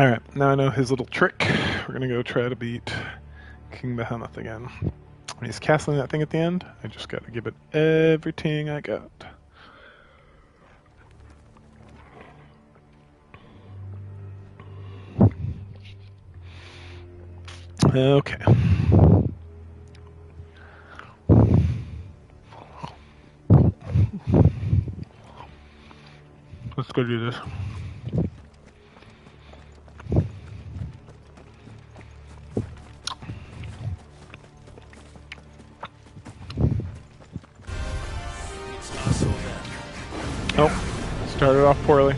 Alright, now I know his little trick. We're gonna go try to beat King Behemoth again. He's castling that thing at the end. I just gotta give it everything I got. Okay. Let's go do this. Nope. Started off poorly.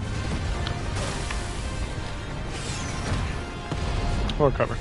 We'll recover.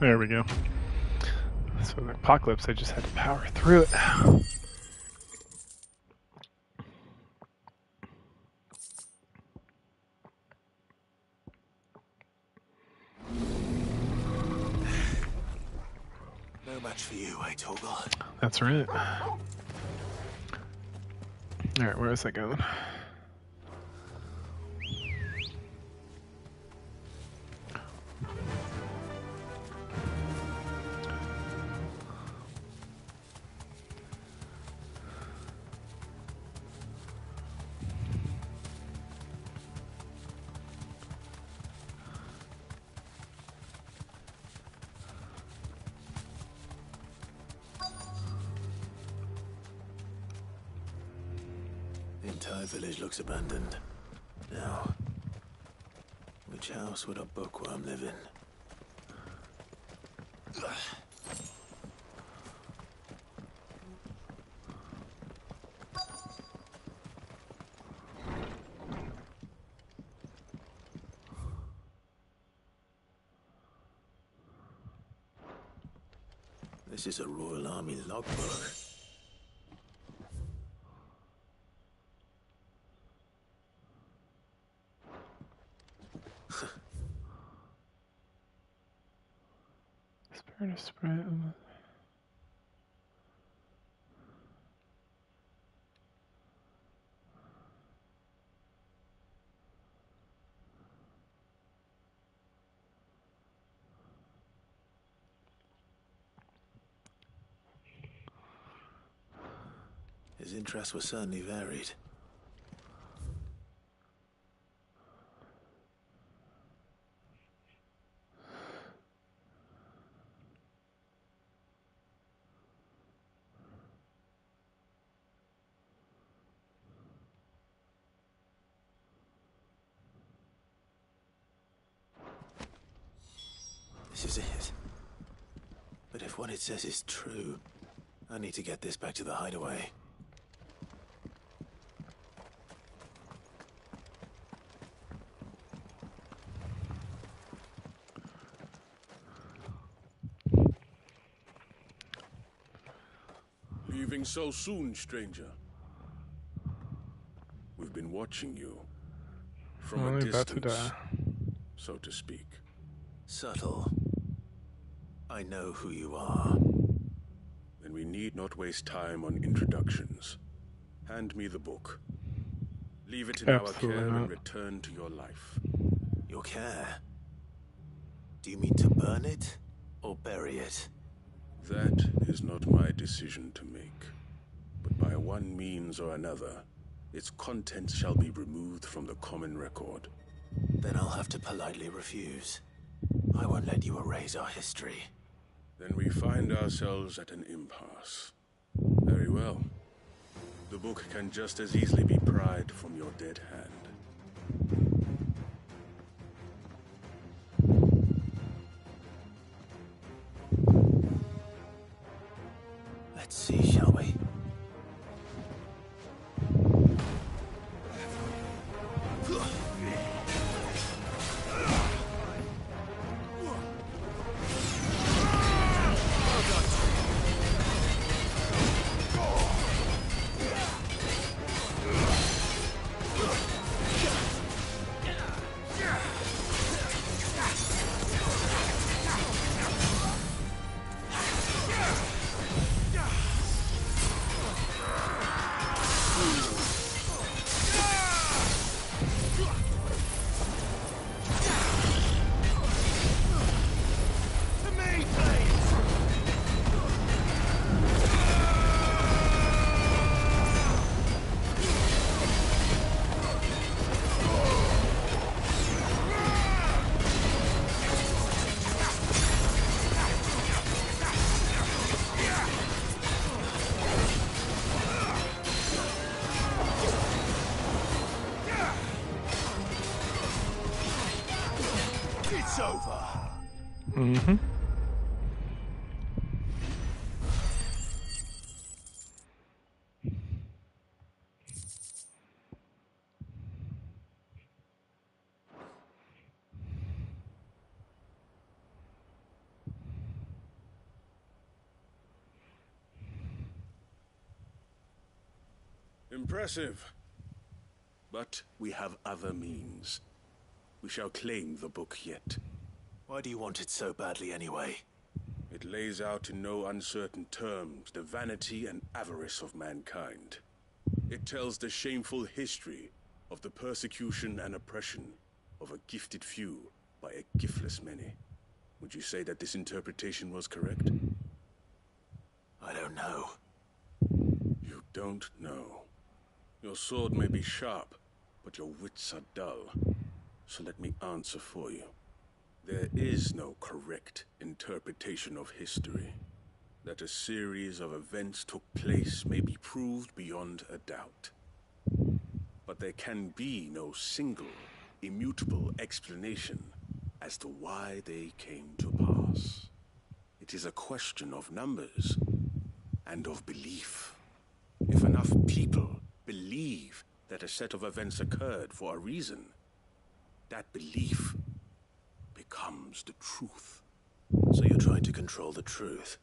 There we go. So the apocalypse, I just had to power through it. No match for you, eh, Torgal? That's right. Alright, where is that going? The entire village looks abandoned. Now, which house would a bookworm live in? This is a Royal Army logbook. Spirit of Sprite. His interests were certainly varied. This is it. But if what it says is true, I need to get this back to the hideaway. Leaving so soon, stranger? We've been watching you. From a Only about to distance, die. so to speak. Subtle. I know who you are. Then we need not waste time on introductions. Hand me the book. Leave it in Absolutely our care not. and return to your life. Your care? Do you mean to burn it or bury it? That is not my decision to make. But by one means or another, its contents shall be removed from the common record. Then I'll have to politely refuse. I won't let you erase our history. Then we find ourselves at an impasse. Very well. The book can just as easily be pried from your dead hand. Let's see, shall we? It's over. Mm-hmm. Impressive. But we have other means. We shall claim the book yet. Why do you want it so badly anyway? It lays out in no uncertain terms the vanity and avarice of mankind. It tells the shameful history of the persecution and oppression of a gifted few by a giftless many. Would you say that this interpretation was correct? I don't know. You don't know. Your sword may be sharp, but your wits are dull. So let me answer for you. There is no correct interpretation of history. That a series of events took place may be proved beyond a doubt. But there can be no single, immutable explanation as to why they came to pass. It is a question of numbers and of belief. If enough people believe that a set of events occurred for a reason, that belief becomes the truth. So you're trying to control the truth?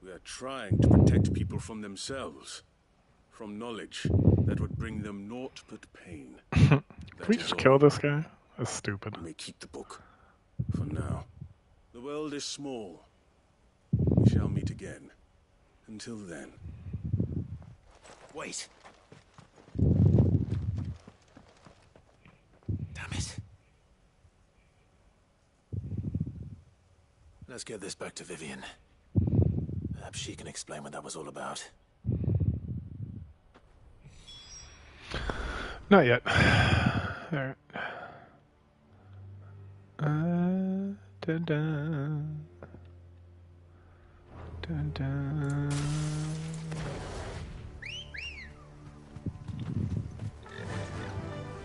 We are trying to protect people from themselves, from knowledge that would bring them naught but pain. Can we just kill this guy? That's stupid. You may keep the book. For now. The world is small. We shall meet again. Until then. Wait. Damn it. Let's get this back to Vivian. Perhaps she can explain what that was all about. Not yet. Alright. Dun dun. Dun dun.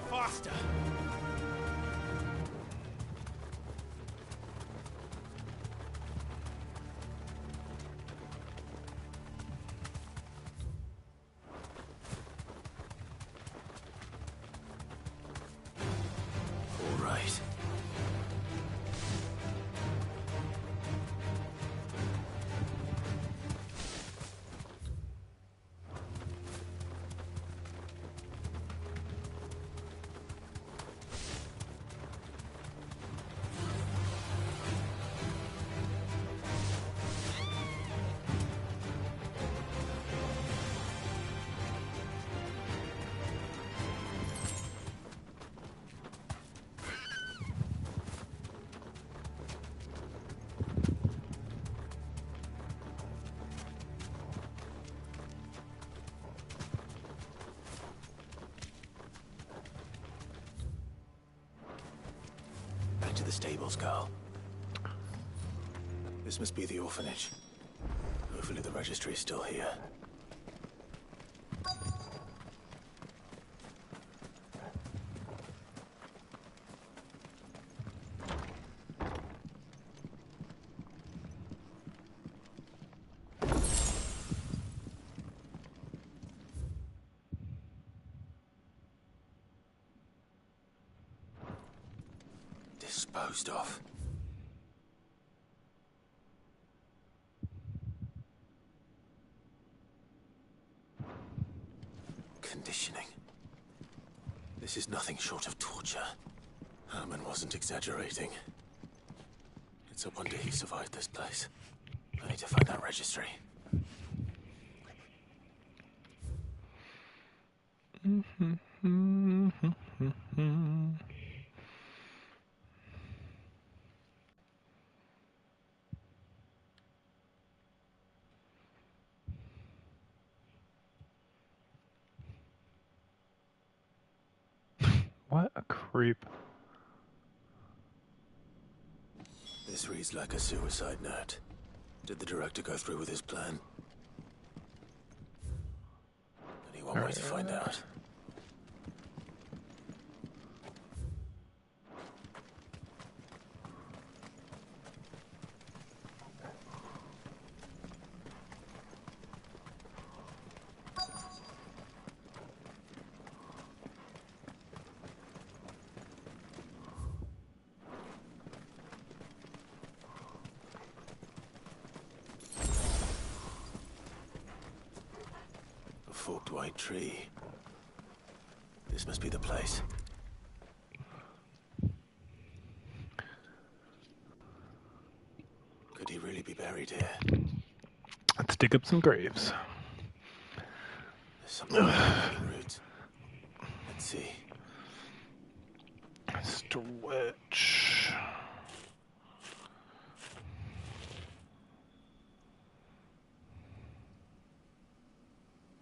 Faster! All right. Back to the stables, Carl. This must be the orphanage. Hopefully the registry is still here. Disposed of. Conditioning. This is nothing short of torture. Herman wasn't exaggerating. It's a wonder he survived this place. I need to find that registry. What a creep. This reads like a suicide note. Did the director go through with his plan? Only one way to find out. A forked white tree. This must be the place. Could he really be buried here? Let's dig up some graves. There's something in the roots. Let's see. Stretch.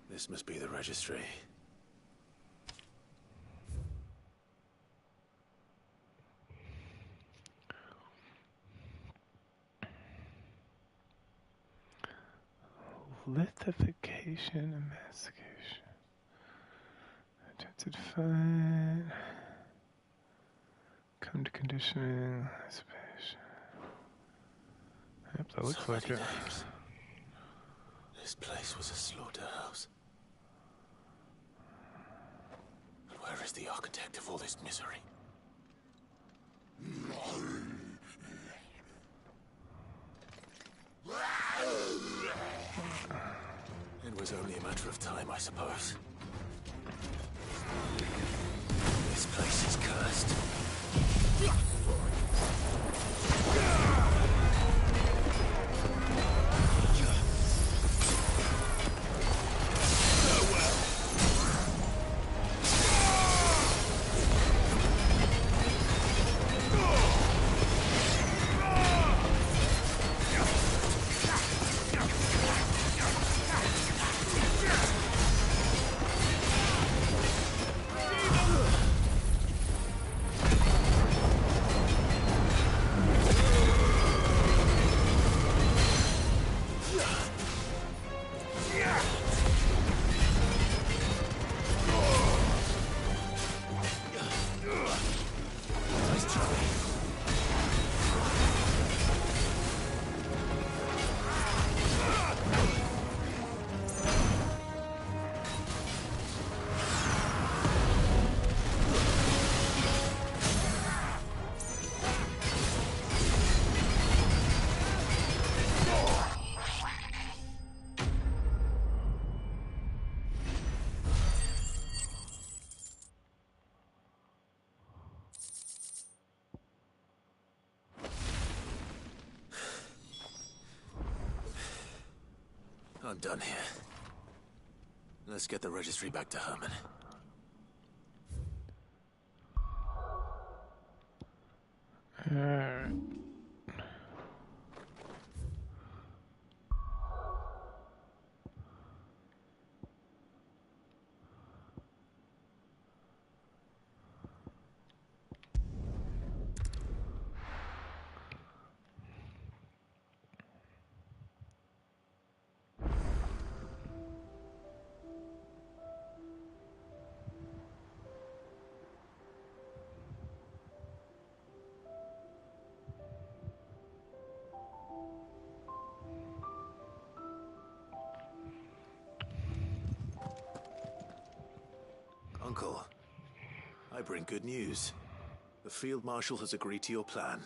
This must be the registry. Lithification, emaciation. Attempted fight. Come to conditioning. Yep, that looks So like many it. names. This place was a slaughterhouse. And where is the architect of all this misery? It was only a matter of time, I suppose. This place is cursed. I'm done here. Let's get the registry back to Herman. Alright. Uncle, I bring good news. The Field Marshal has agreed to your plan.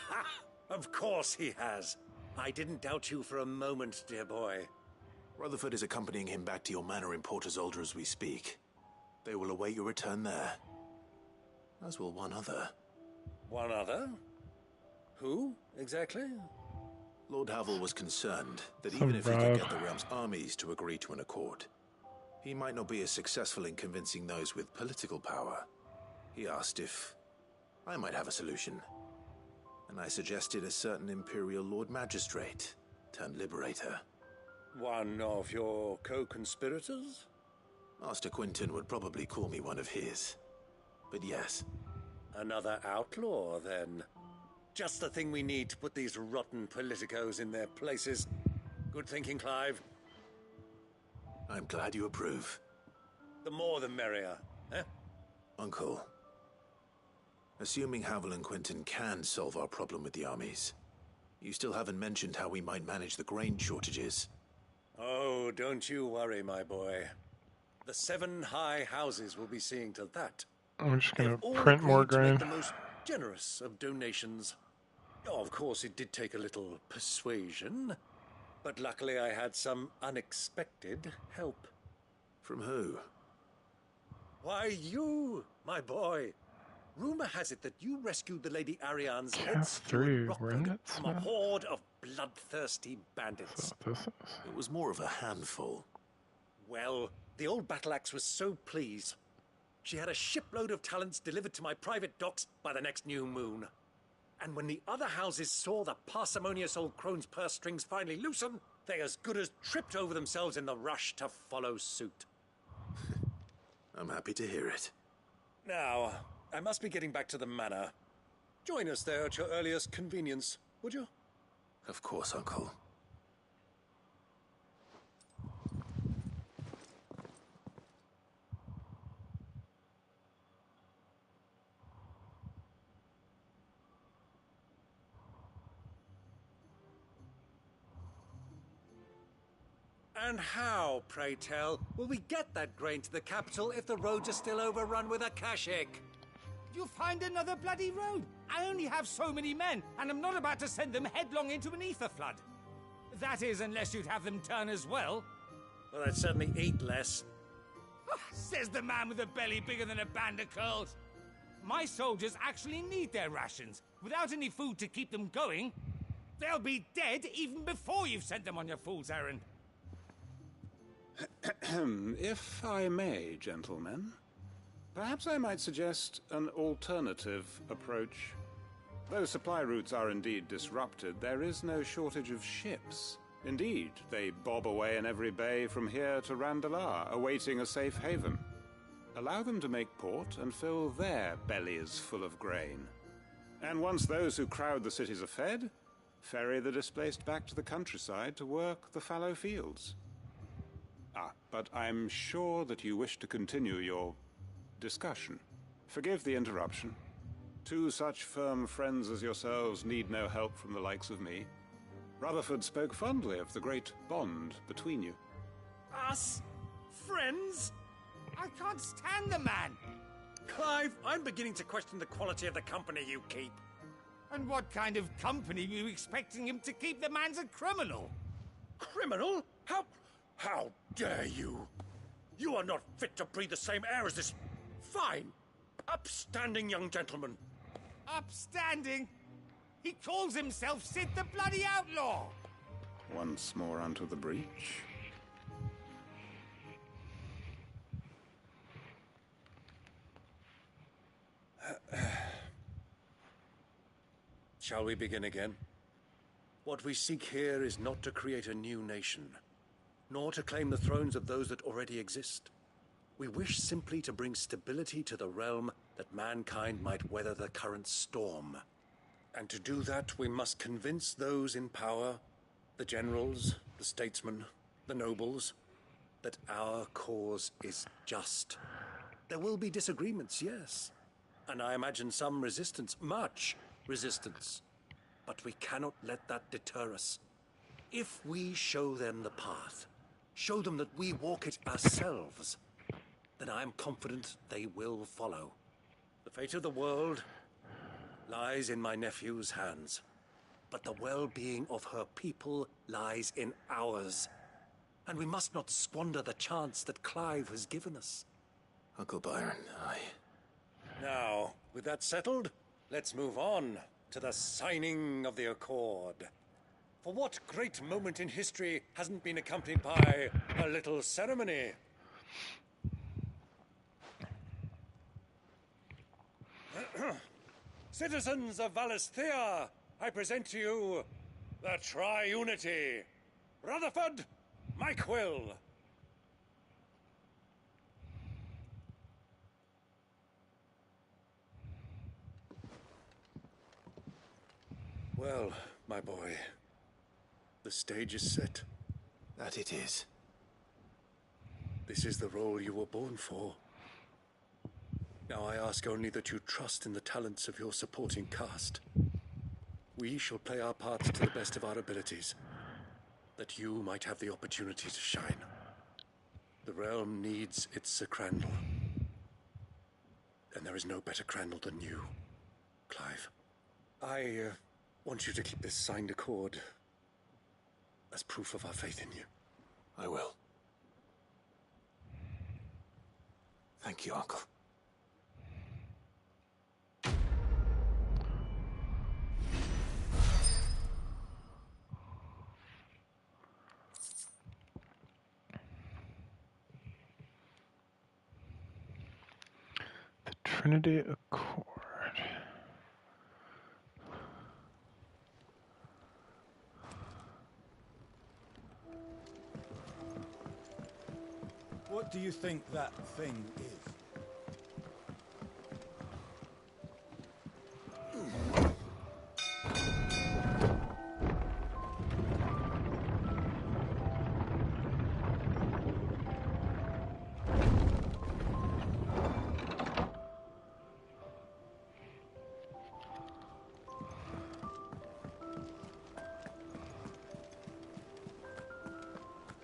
Ha! Of course he has. I didn't doubt you for a moment, dear boy. Rutherford is accompanying him back to your manor in Port Isolde as we speak. They will await your return there. As will one other. One other? Who, exactly? Lord Havel was concerned that Some even if he could rogue. get the realm's armies to agree to an accord, he might not be as successful in convincing those with political power. He asked if I might have a solution, and I suggested a certain Imperial Lord Magistrate turned Liberator. One of your co-conspirators? Master Quinton would probably call me one of his. But yes, Another outlaw, then. Just the thing we need to put these rotten politicos in their places. Good thinking, Clive. I'm glad you approve. The more the merrier, eh? Uncle, assuming Havel and Quinton can solve our problem with the armies, you still haven't mentioned how we might manage the grain shortages. Oh, don't you worry, my boy. The 7 high houses will be seeing to that. I'm just They've gonna all print more agreed to make grain. the most generous of donations. Oh, of course, it did take a little persuasion, but luckily I had some unexpected help. From who? Why, you, my boy. Rumor has it that you rescued the Lady Ariane's head Cast steward 3 Rockford remnants, from a man. horde of bloodthirsty bandits. So this is. It was more of a handful. Well, the old battle axe was so pleased. She had a shipload of talents delivered to my private docks by the next new moon. And when the other houses saw the parsimonious old crone's purse strings finally loosen, they as good as tripped over themselves in the rush to follow suit. I'm happy to hear it. Now, I must be getting back to the manor. Join us there at your earliest convenience, would you? Of course, Uncle. And how, pray tell, will we get that grain to the capital if the roads are still overrun with Akashic? You'll find another bloody road. I only have so many men, and I'm not about to send them headlong into an ether flood. That is, unless you'd have them turn as well. Well, I'd certainly eat less. Says the man with a belly bigger than a band of curls. My soldiers actually need their rations. Without any food to keep them going, they'll be dead even before you've sent them on your fool's errand. If I may, gentlemen, perhaps I might suggest an alternative approach. Though supply routes are indeed disrupted, there is no shortage of ships. Indeed, they bob away in every bay from here to Randalar, awaiting a safe haven. Allow them to make port and fill their bellies full of grain. And once those who crowd the cities are fed, ferry the displaced back to the countryside to work the fallow fields. But I'm sure that you wish to continue your discussion. Forgive the interruption. Two such firm friends as yourselves need no help from the likes of me. Rutherford spoke fondly of the great bond between you. Us? Friends? I can't stand the man. Clive, I'm beginning to question the quality of the company you keep. And what kind of company were you expecting him to keep? The man's a criminal. Criminal? How dare you? You are not fit to breathe the same air as this fine, upstanding young gentleman. Upstanding? He calls himself Sid the Bloody Outlaw. Once more unto the breach. Shall we begin again? What we seek here is not to create a new nation, nor to claim the thrones of those that already exist. We wish simply to bring stability to the realm that mankind might weather the current storm. And to do that, we must convince those in power, the generals, the statesmen, the nobles, that our cause is just. There will be disagreements, yes. And I imagine some resistance, much resistance. But we cannot let that deter us. If we show them the path, show them that we walk it ourselves, then I am confident they will follow. The fate of the world lies in my nephew's hands, but the well-being of her people lies in ours. And we must not squander the chance that Clive has given us. Uncle Byron, Now, with that settled, let's move on to the signing of the Accord. For what great moment in history hasn't been accompanied by a little ceremony? Citizens of Valisthea, I present to you the Triunity. Rutherford, Mike Will. Well, my boy, the stage is set. that it is. This is the role you were born for. Now I ask only that you trust in the talents of your supporting cast. We shall play our parts to the best of our abilities, that you might have the opportunity to shine. The realm needs its Sir Crandall. And there is no better Crandall than you, Clive. I want you to keep this signed accord as proof of our faith in you. I will. Thank you, Uncle. The Trinity Accord. What do you think that thing is?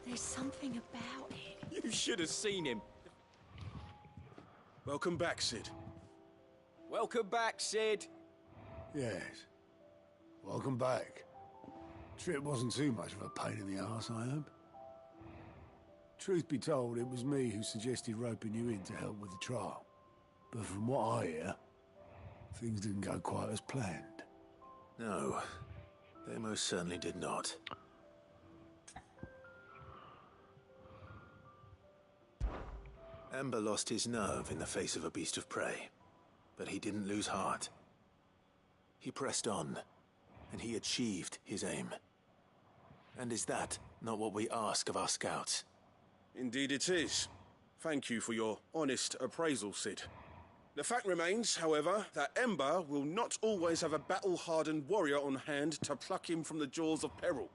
There's something about it. You should have seen him. Welcome back, Sid. Welcome back, Sid. Yes. Welcome back. Trip wasn't too much of a pain in the arse, I hope. Truth be told, it was me who suggested roping you in to help with the trial. But from what I hear, things didn't go quite as planned. No, they most certainly did not. Ember lost his nerve in the face of a beast of prey, but he didn't lose heart. He pressed on, and he achieved his aim. And is that not what we ask of our scouts? Indeed it is. Thank you for your honest appraisal, Sid. The fact remains, however, that Ember will not always have a battle-hardened warrior on hand to pluck him from the jaws of peril.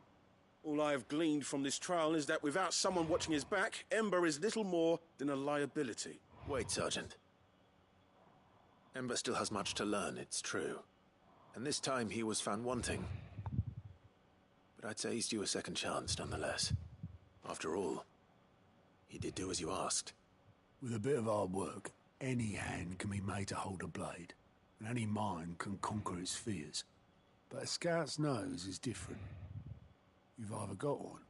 All I have gleaned from this trial is that without someone watching his back, Ember is little more than a liability. Wait, Sergeant. Ember still has much to learn, it's true. And this time he was found wanting. But I'd say he's due a second chance, nonetheless. After all, he did do as you asked. With a bit of hard work, any hand can be made to hold a blade, and any mind can conquer its fears. But a scout's nose is different. You've either got one,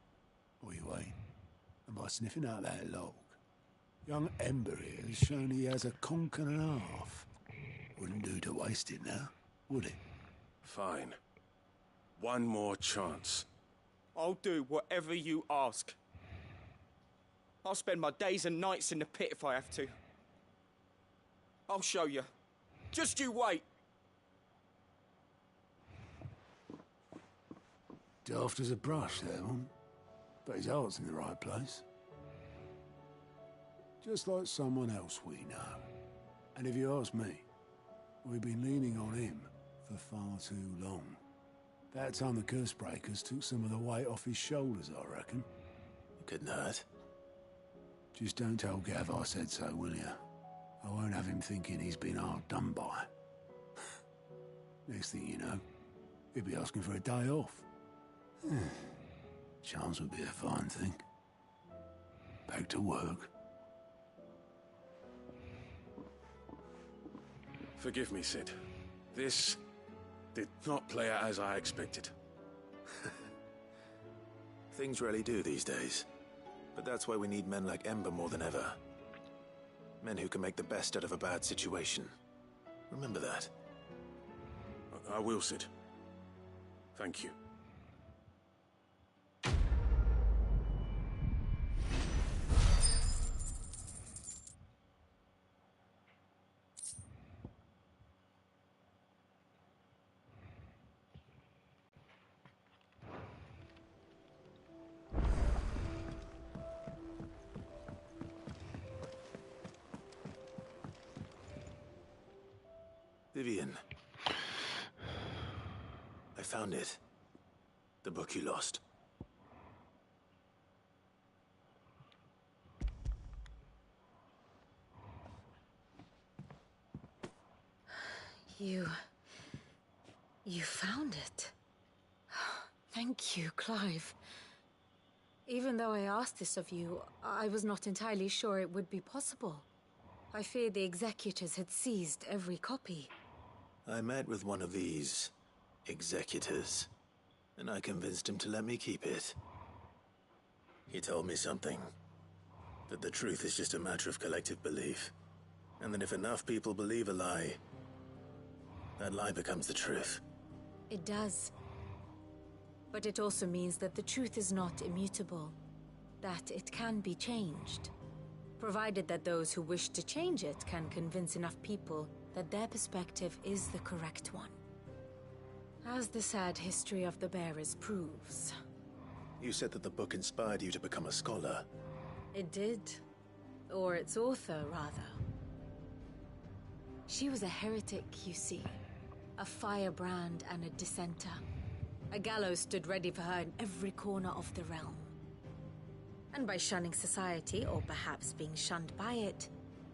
or you ain't. And by sniffing out that log, young Ember here has shown he has a conch and a half. Wouldn't do to waste it now, would it? Fine. One more chance. I'll do whatever you ask. I'll spend my days and nights in the pit if I have to. I'll show you. Just you wait. Daft as a brush, that one. But his heart's in the right place. Just like someone else we know. And if you ask me, we've been leaning on him for far too long. That time the curse breakers took some of the weight off his shoulders, I reckon. It couldn't hurt. Just don't tell Gav I said so, will you? I won't have him thinking he's been hard done by. Next thing you know, he'll be asking for a day off. Chance would be a fine thing. Back to work. Forgive me, Sid. This did not play out as I expected. Things really do these days. But that's why we need men like Ember more than ever. Men who can make the best out of a bad situation. Remember that. I will, Sid. Thank you. Vivian. I found it. The book you lost. You found it. Thank you, Clive. Even though I asked this of you, I was not entirely sure it would be possible. I feared the executors had seized every copy. I met with one of these executors, and I convinced him to let me keep it. He told me something. That the truth is just a matter of collective belief. And then if enough people believe a lie, that lie becomes the truth. It does. But it also means that the truth is not immutable, that it can be changed, provided that those who wish to change it can convince enough people that their perspective is the correct one. As the sad history of the bearers proves. You said that the book inspired you to become a scholar. It did. Or its author, rather. She was a heretic, you see. A firebrand and a dissenter. A gallows stood ready for her in every corner of the realm. And by shunning society, or perhaps being shunned by it,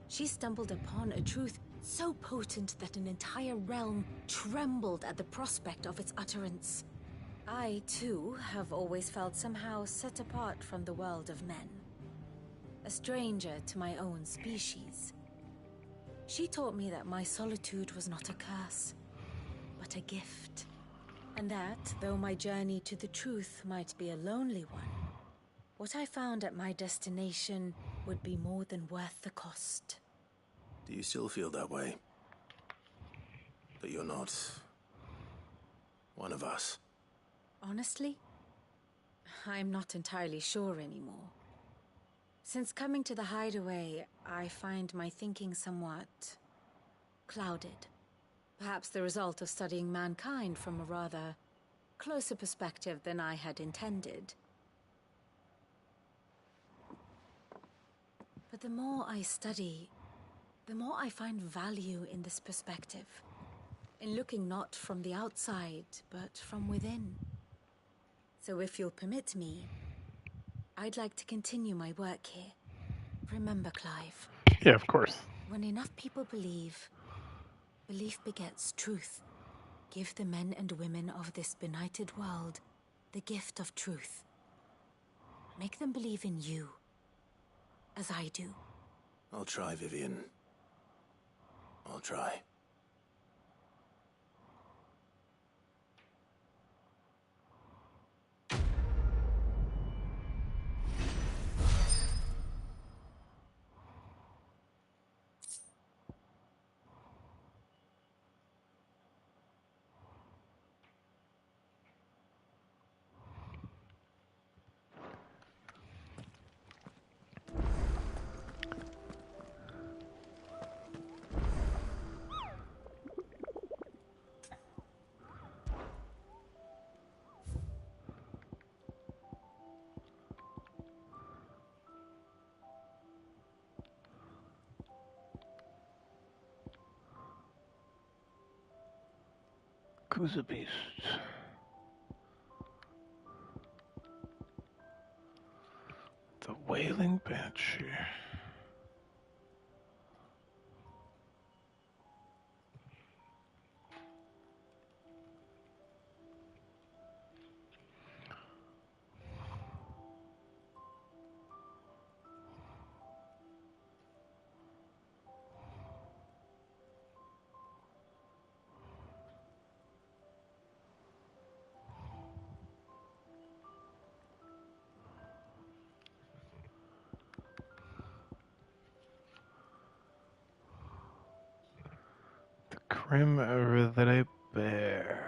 she stumbled upon a truth so potent that an entire realm trembled at the prospect of its utterance. I, too, have always felt somehow set apart from the world of men. A stranger to my own species. She taught me that my solitude was not a curse, but a gift. And that, though my journey to the truth might be a lonely one, what I found at my destination would be more than worth the cost. Do you still feel that way? That you're not one of us? Honestly, I'm not entirely sure anymore. Since coming to the hideaway, I find my thinking somewhat clouded. Perhaps the result of studying mankind from a rather closer perspective than I had intended. But the more I study, the more I find value in this perspective. In looking not from the outside, but from within. So if you'll permit me, I'd like to continue my work here. Remember, Clive. Yeah, of course. When enough people believe, belief begets truth. Give the men and women of this benighted world the gift of truth. Make them believe in you, as I do. I'll try, Vivian. I'll try. Who's a beast? The Wailing Banshee. Grim River Bear.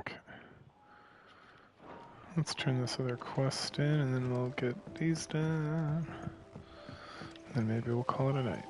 Okay. Let's turn this other quest in, and then we'll get these done. Then maybe we'll call it a night.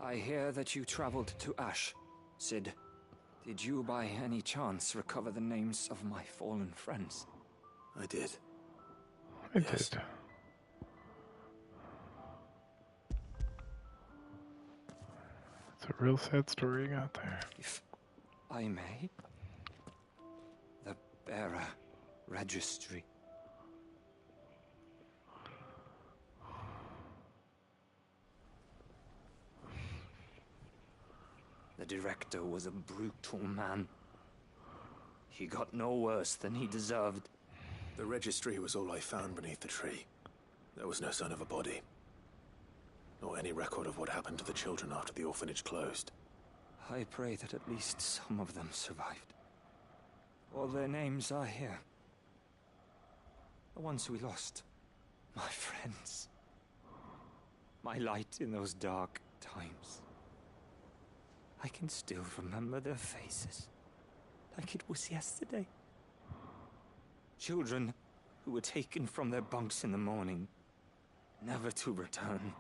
I hear that you traveled to Ash, Cid. Did you by any chance recover the names of my fallen friends? I did. I Yes. did. It's a real sad story you got there. If I may? The bearer registry. The director was a brutal man. He got no worse than he deserved. The registry was all I found beneath the tree. There was no sign of a body. Nor any record of what happened to the children after the orphanage closed. I pray that at least some of them survived. All their names are here. The ones we lost. My friends. My light in those dark times. I can still remember their faces, like it was yesterday. Children who were taken from their bunks in the morning, never to return.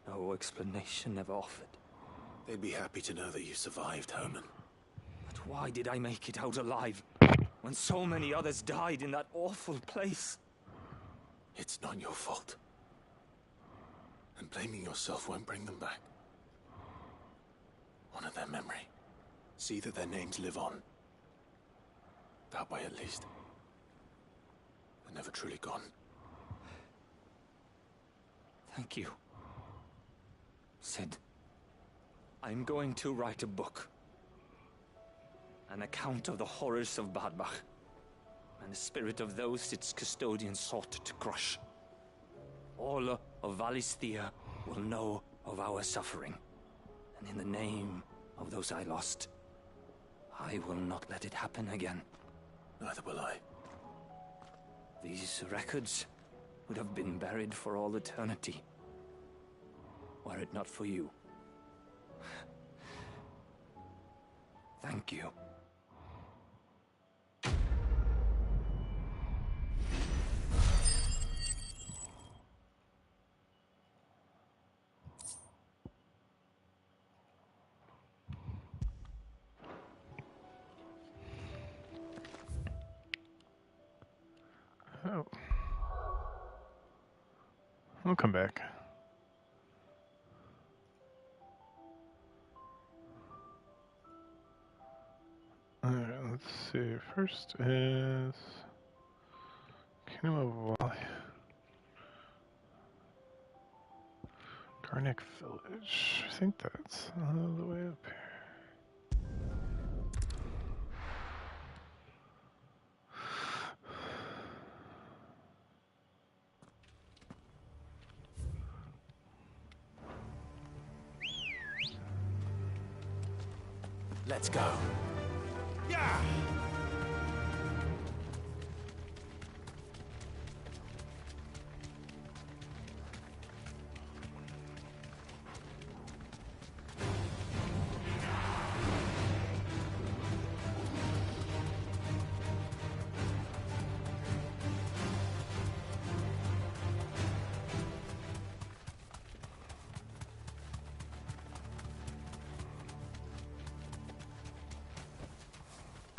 No explanation ever offered. They'd be happy to know that you survived, Herman. But why did I make it out alive, when so many others died in that awful place? It's not your fault. And blaming yourself won't bring them back. Honor their memory. See that their names live on. That way, at least. They're never truly gone. Thank you. Cid, I'm going to write a book. An account of the horrors of Badbach, and the spirit of those its custodians sought to crush. All of Valisthea will know of our suffering, and in the name of those I lost, I will not let it happen again. Neither will I. These records would have been buried for all eternity, were it not for you. Thank you. Oh. I'll come back. Alright, let's see. First is Kingdom of Wally. Garnick Village. I think that's all the way up here. Let's go. Yeah!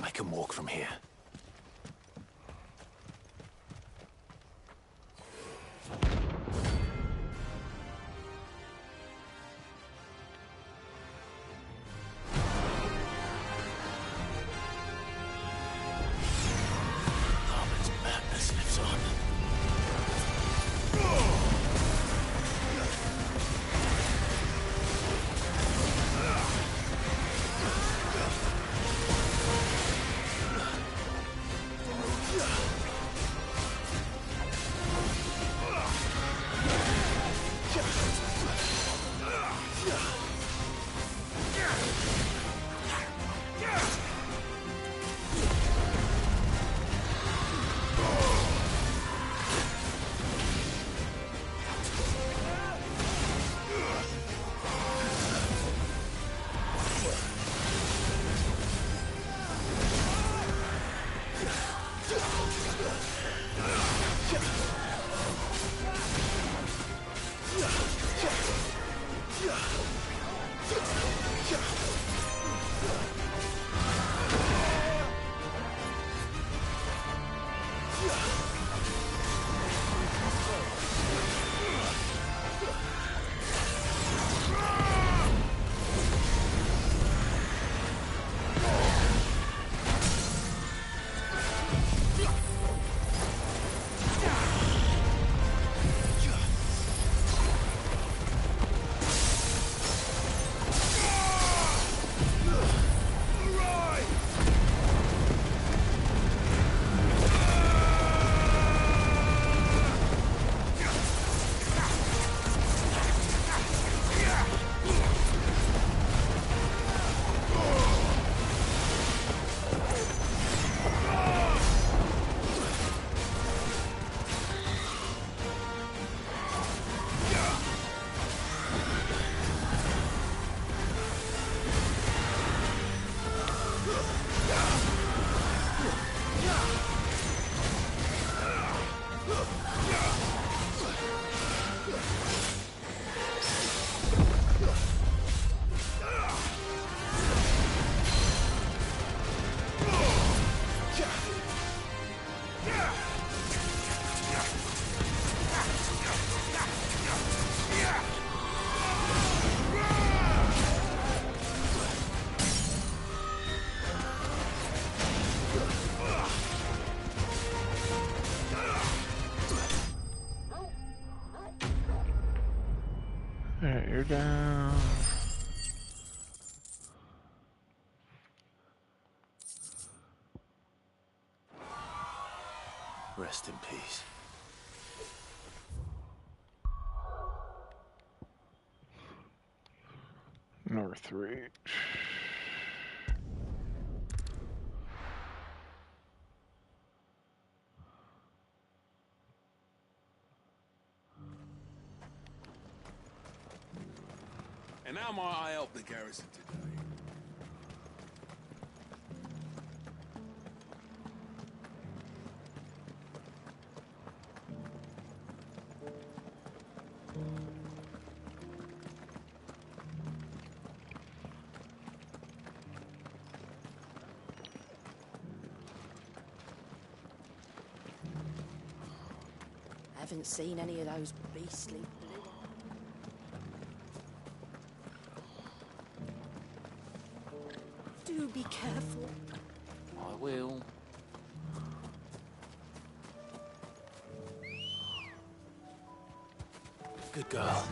I can walk from here. Harmon's madness lives on. Alright, you're down. Rest in peace. Northreach. And how might I help the garrison today? Haven't seen any of those beastly blue. Do be careful. I will. Good girl.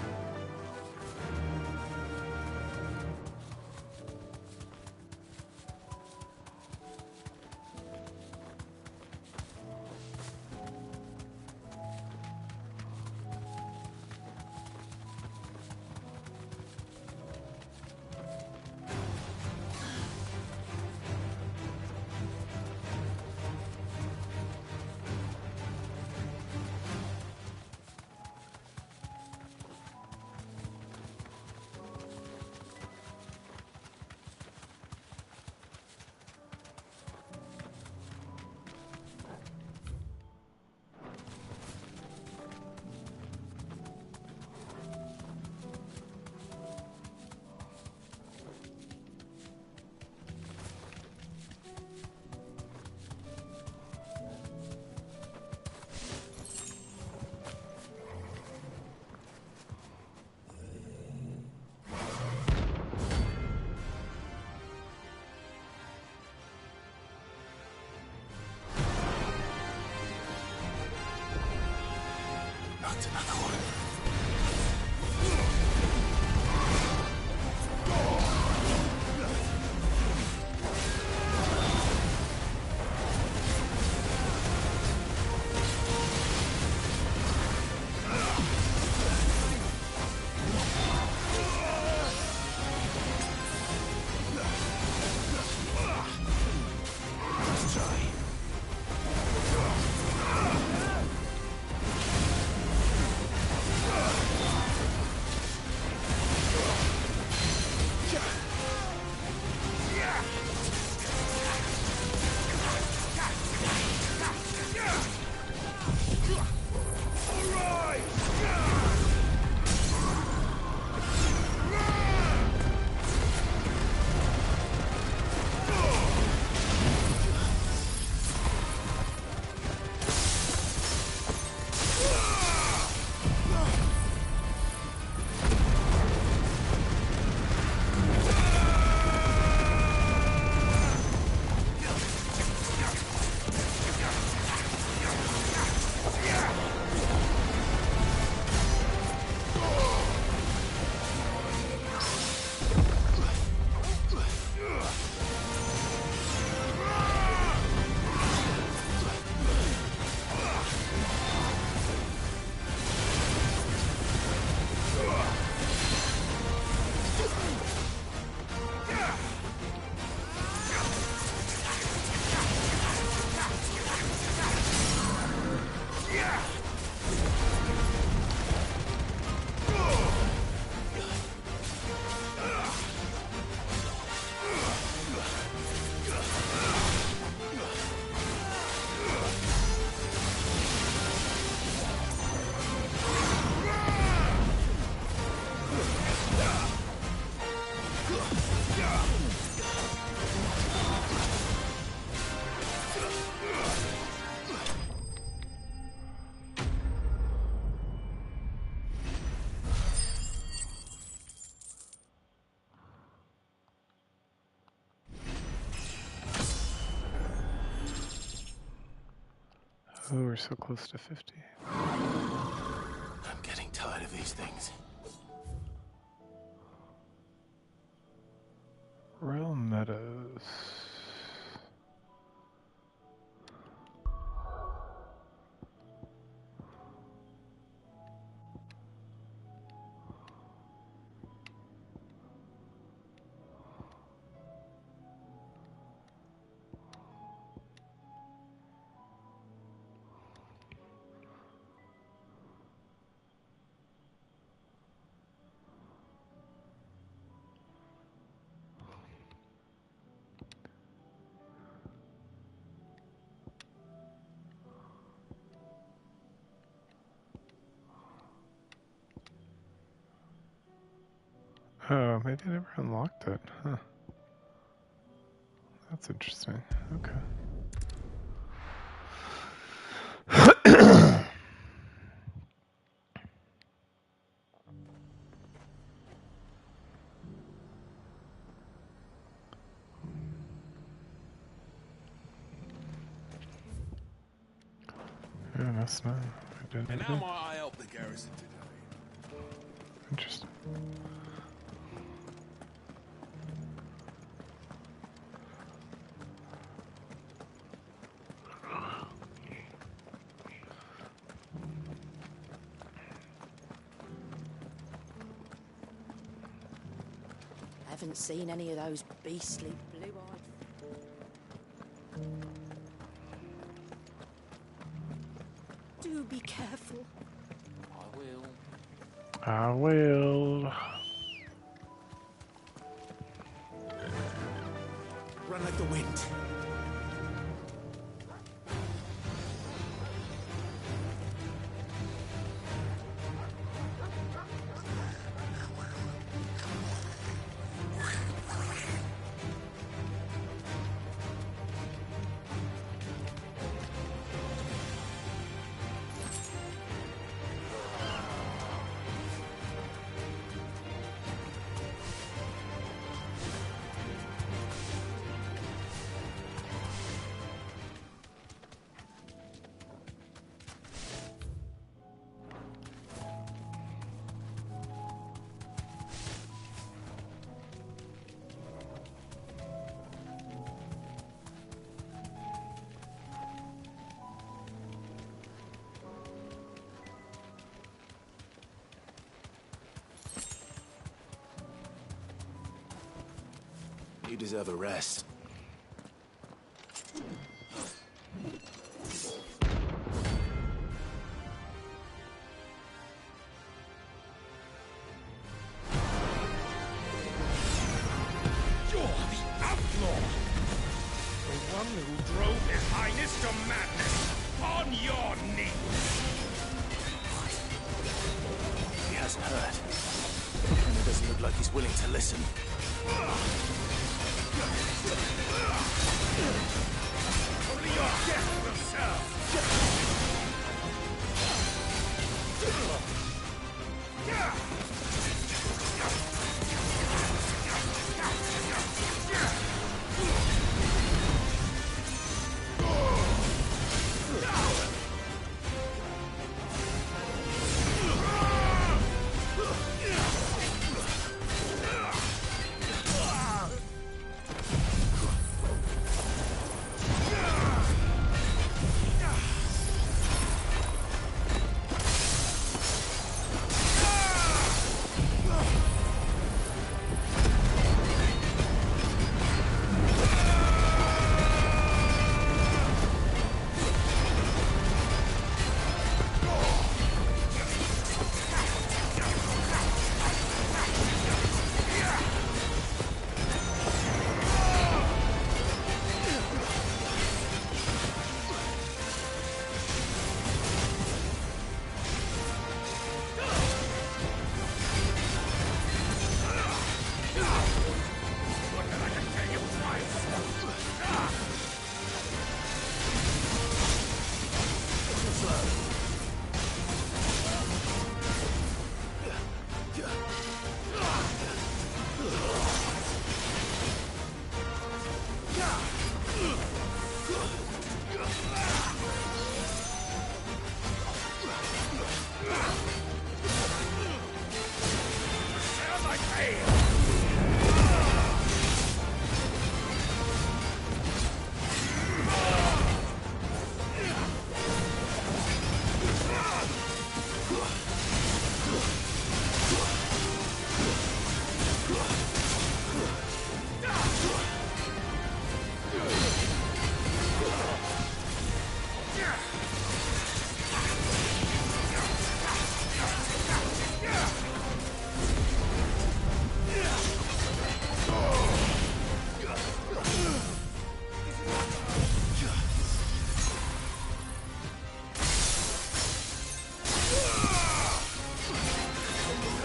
Knocked another one. Let's try. Oh, we're so close to 50. I'm getting tired of these things. Real Meadows. Oh, maybe I never unlocked it. Huh. That's interesting. Okay. Yeah, that's not. I didn't And agree. how might I help the garrison today? Interesting. Haven't seen any of those beastly blue-eyed... Do be careful. I will. I will. Run like the wind. You deserve a rest. You're the outlaw! The one who drove His Highness to madness! On your knees! He hasn't heard. And it doesn't look like he's willing to listen. Only your death will serve!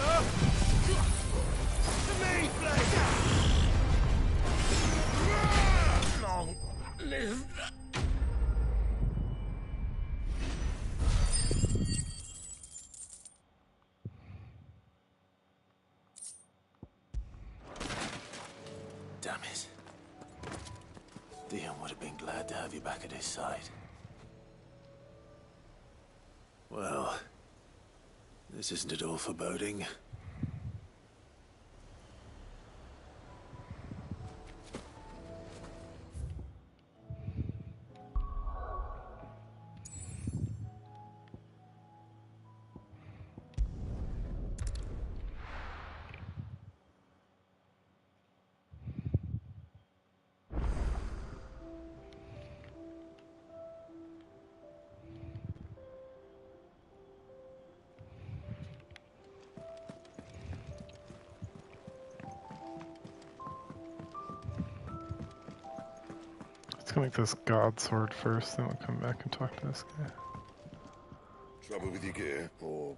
To me, Blade! Long live... Damn it. Dion would have been glad to have you back at his side. Well, this isn't at all foreboding. Let's go make this god sword first, then we'll come back and talk to this guy. Trouble with your gear, or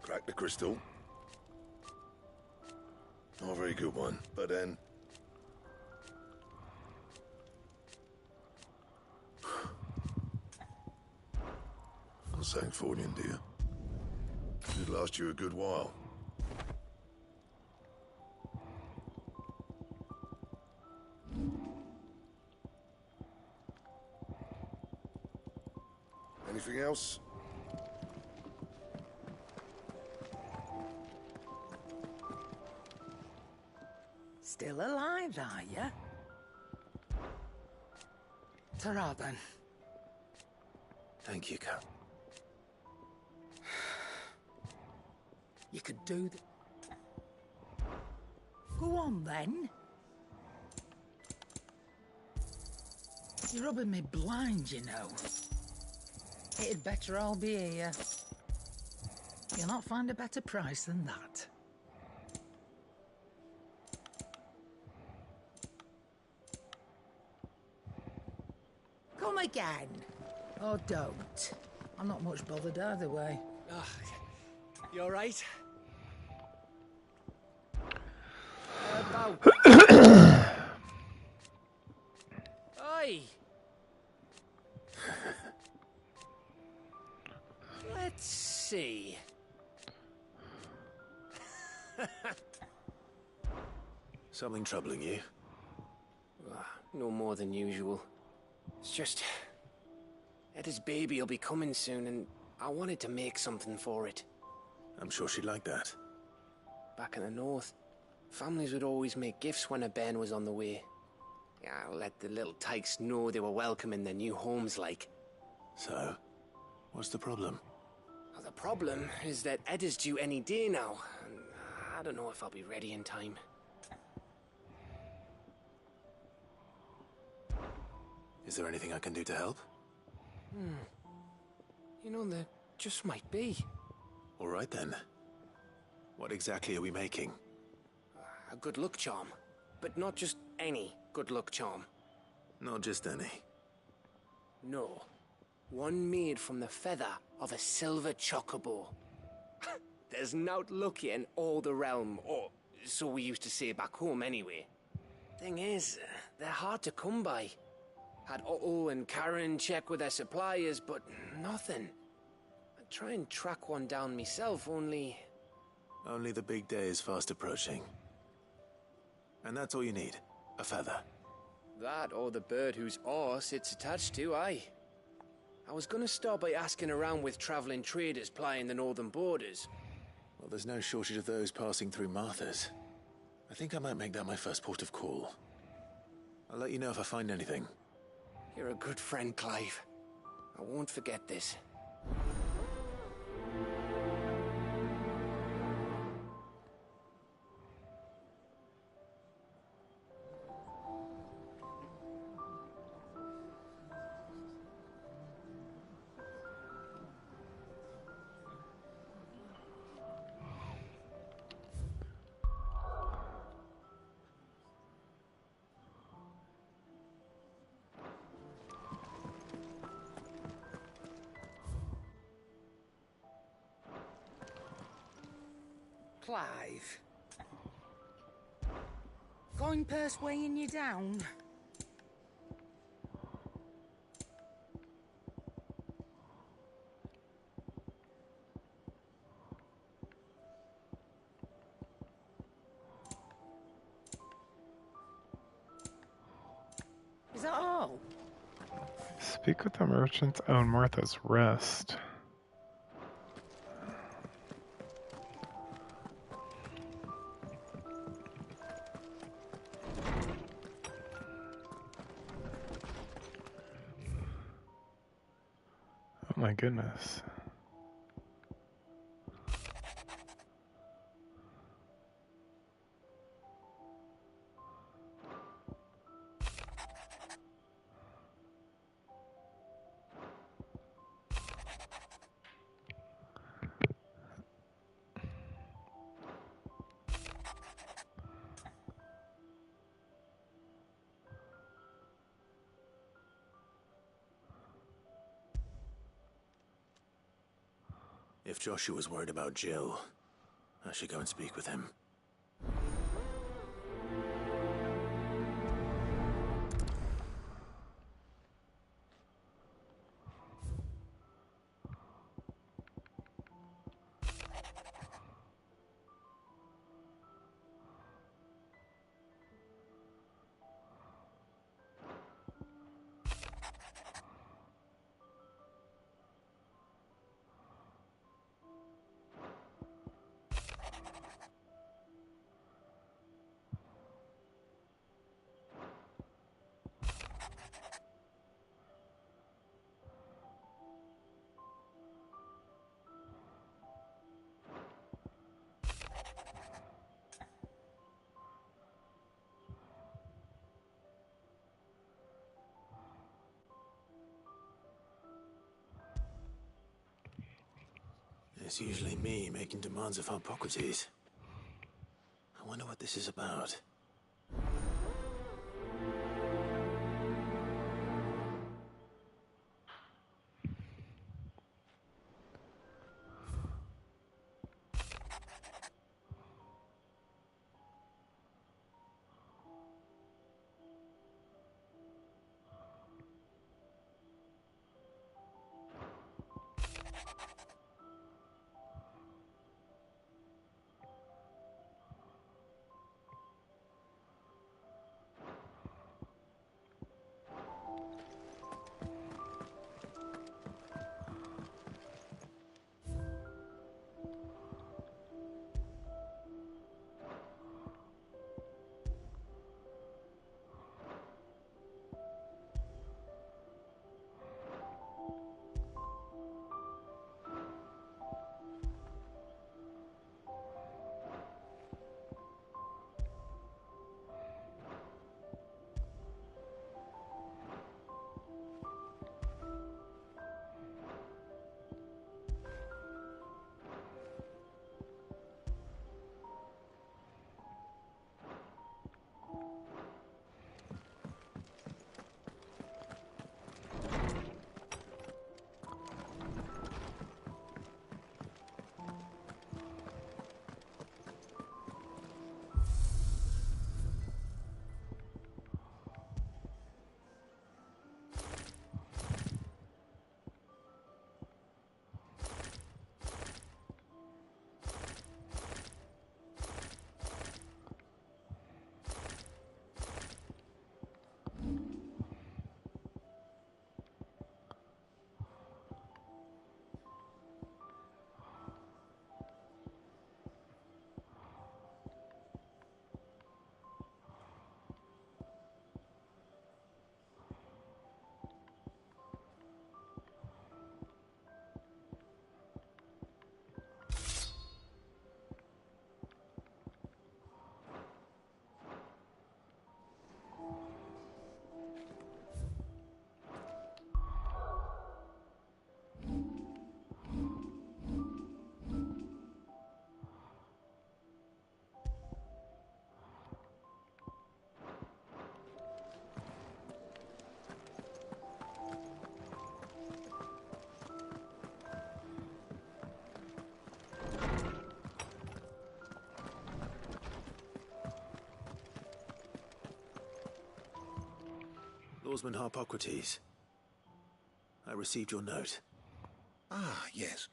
crack the crystal? Not a very good one, but then... Not saying Fornian, dear. Should last you a good while. Anything else? Still alive, are you? Ta-ra, then. Thank you, Cal. You could do that. Go on, then. You're rubbing me blind, you know. It'd better all be here. You'll not find a better price than that. Come again. Or don't. I'm not much bothered either way. You alright? About. Oi! Let's see. Something troubling you? No more than usual. It's just... Etta's baby will be coming soon, and I wanted to make something for it. I'm sure she'd like that. Back in the north, families would always make gifts when a bairn was on the way. Yeah, let the little tykes know they were welcome in their new homes, like. So, what's the problem? Well, the problem is that Etta's due any day now, and I don't know if I'll be ready in time. Is there anything I can do to help? You know, there just might be. All right then. What exactly are we making? A good luck charm. But not just any good luck charm. Not just any. No. One made from the feather of a silver chocobo. There's naught lucky in all the realm, or so we used to say back home anyway. Thing is, they're hard to come by. Had Otto and Karen check with their suppliers, but nothing. I'd try and track one down myself, only... Only the big day is fast approaching. And that's all you need, a feather. That or the bird whose horse it's attached to, aye. I was gonna start by asking around with traveling traders plying the northern borders. Well, there's no shortage of those passing through Martha's. I think I might make that my first port of call. I'll let you know if I find anything. You're a good friend, Clive. I won't forget this. Clive. Coin purse weighing you down? Is that all? Speak with the merchants. Oh, Martha's Rest. Oh my goodness. If Joshua's worried about Jill, I should go and speak with him. It's usually me making demands of Harpocrates. I wonder what this is about. Lawsman Harpocrates. I received your note. Ah, yes.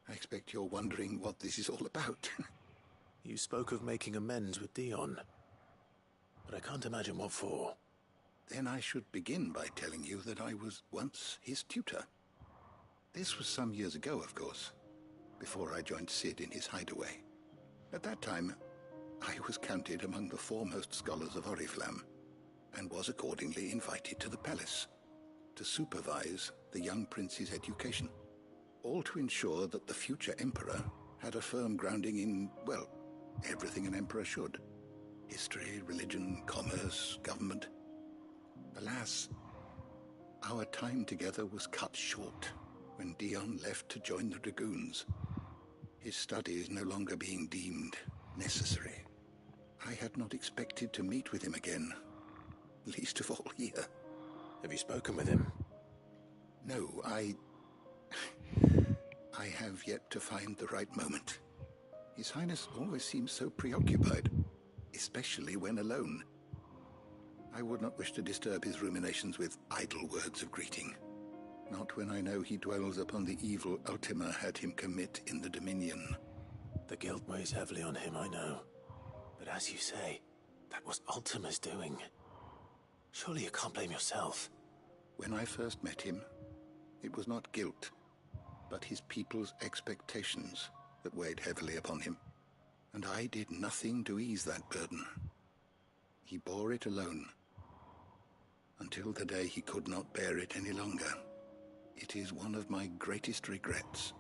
I expect you're wondering what this is all about. You spoke of making amends with Dion, but I can't imagine what for. Then I should begin by telling you that I was once his tutor. This was some years ago, of course, before I joined Sid in his hideaway. At that time, I was counted among the foremost scholars of Oriflamme, and was accordingly invited to the palace to supervise the young prince's education, all to ensure that the future emperor had a firm grounding in, well, everything an emperor should. History, religion, commerce, government. Alas, our time together was cut short when Dion left to join the Dragoons, his studies no longer being deemed necessary. I had not expected to meet with him again, least of all here. Have you spoken with him? No, I have yet to find the right moment. His Highness always seems so preoccupied, especially when alone. I would not wish to disturb his ruminations with idle words of greeting. Not when I know he dwells upon the evil Ultima had him commit in the Dominion. The guilt weighs heavily on him, I know. But as you say, that was Ultima's doing. Surely you can't blame yourself. When I first met him, it was not guilt, but his people's expectations that weighed heavily upon him. And I did nothing to ease that burden. He bore it alone, until the day he could not bear it any longer. It is one of my greatest regrets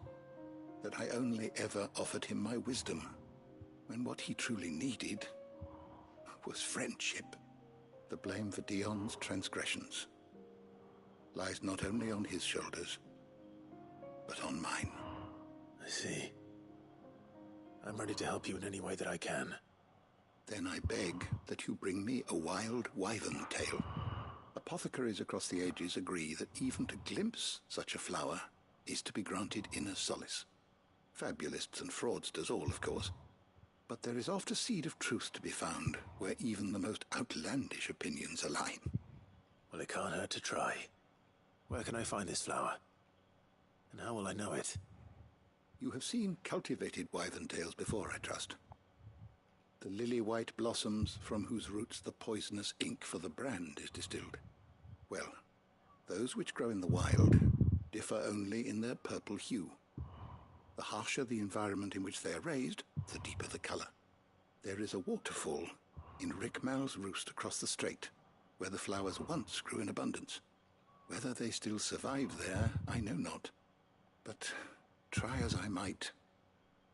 that I only ever offered him my wisdom, when what he truly needed was friendship. The blame for Dion's transgressions lies not only on his shoulders, but on mine. I see. I'm ready to help you in any way that I can. Then I beg that you bring me a wild wyvern tail. Apothecaries across the ages agree that even to glimpse such a flower is to be granted inner solace. Fabulists and fraudsters all, of course. But there is oft a seed of truth to be found where even the most outlandish opinions align. Well, it can't hurt to try. Where can I find this flower? And how will I know it? You have seen cultivated wyvern tails before, I trust. The lily-white blossoms from whose roots the poisonous ink for the brand is distilled. Well, those which grow in the wild differ only in their purple hue. The harsher the environment in which they are raised, the deeper the color. There is a waterfall in Rickmal's Roost across the strait, where the flowers once grew in abundance. Whether they still survive there, I know not. But try as I might,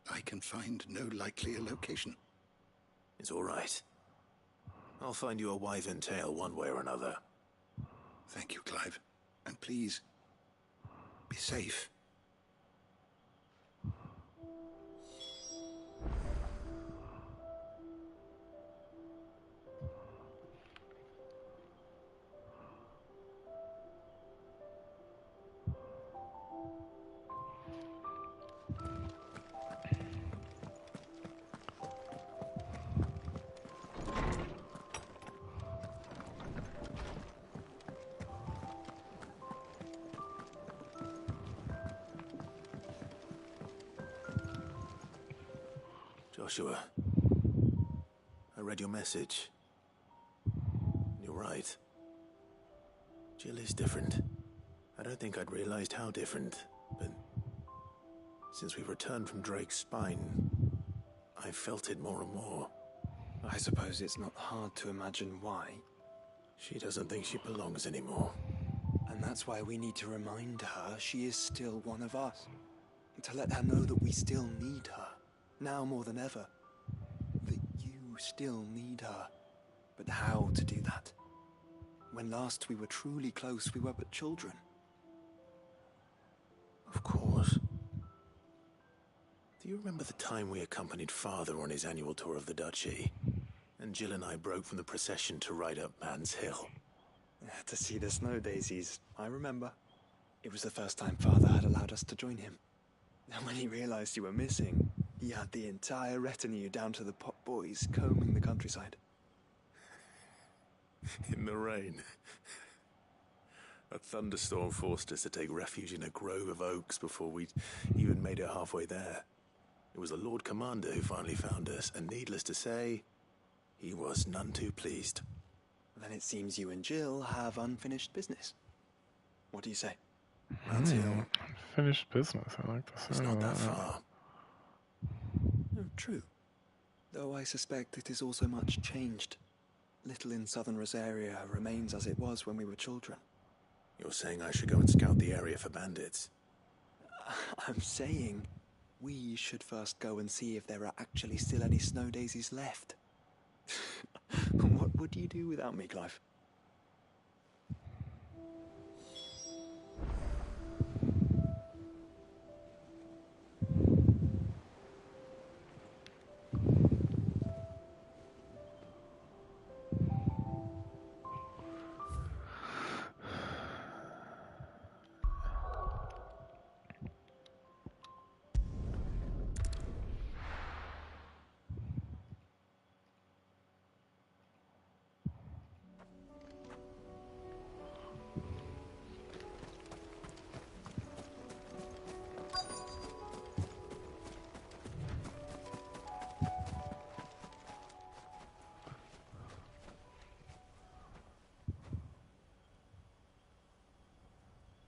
I can find no likelier location. It's all right. I'll find you a wyvern tail one way or another. Thank you, Clive. And please, be safe. Joshua, I read your message. You're right. Jill is different. I don't think I'd realized how different, but since we returned from Drake's spine, I've felt it more and more. I suppose it's not hard to imagine why. She doesn't think she belongs anymore. And that's why we need to remind her she is still one of us. To let her know that we still need her. Now more than ever. That you still need her. But how to do that? When last we were truly close, we were but children. Of course. Do you remember the time we accompanied Father on his annual tour of the Duchy? And Jill and I broke from the procession to ride up Man's Hill. To see the snow daisies, I remember. It was the first time Father had allowed us to join him. And when he realized you were missing, he had the entire retinue down to the pot boys combing the countryside. In the rain. A thunderstorm forced us to take refuge in a grove of oaks before we'd even made it halfway there. It was the Lord Commander who finally found us, and needless to say, he was none too pleased. Then it seems you and Jill have unfinished business. What do you say? Mount Hill. Finished business. I like the It's sound not of that far. Oh, true. Though I suspect it is also much changed. Little in southern Rosaria remains as it was when we were children. You're saying I should go and scout the area for bandits? I'm saying we should first go and see if there are actually still any snow daisies left. What would you do without me, Clive?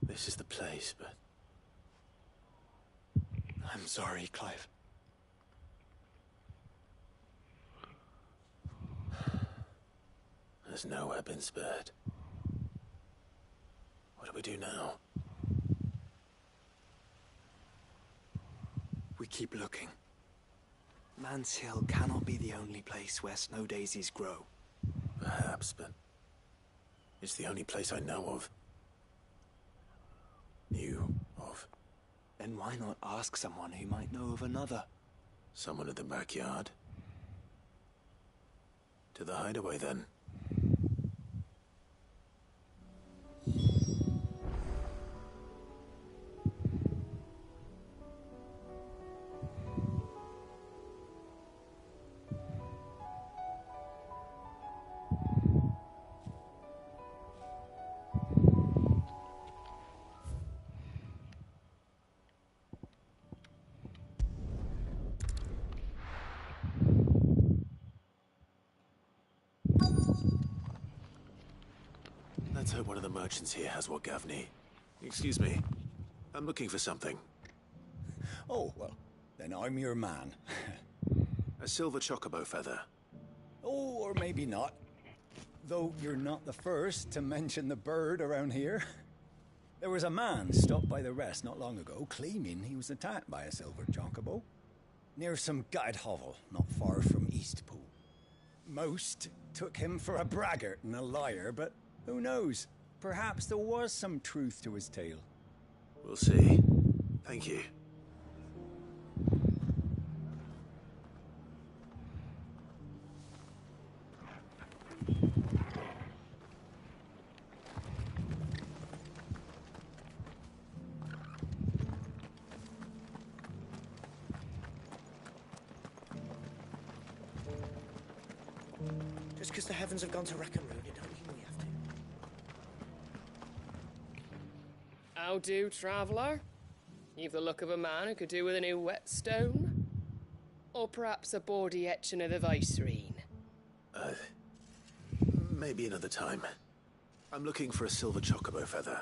This is the place, but... I'm sorry, Clive. There's nowhere been spared. What do we do now? We keep looking. Mans Hill cannot be the only place where snow daisies grow. Perhaps, but... it's the only place I know of. Knew of. Then why not ask someone who might know of another? Someone in the backyard? To the hideaway, then. Let's hope one of the merchants here has what Gavney. Excuse me. I'm looking for something. Oh, well, then I'm your man. A silver chocobo feather. Oh, or maybe not. Though you're not the first to mention the bird around here. There was a man stopped by the rest not long ago, claiming he was attacked by a silver chocobo. Near some gutted hovel, not far from Eastpool. Most took him for a braggart and a liar, but who knows? Perhaps there was some truth to his tale. We'll see. Thank you. Just because the heavens have gone to rack and ruin, it don't mean we have to. How do, traveller? You've the look of a man who could do with a new whetstone. Or perhaps a bawdy etching of the Vicerine. Maybe another time. I'm looking for a silver chocobo feather.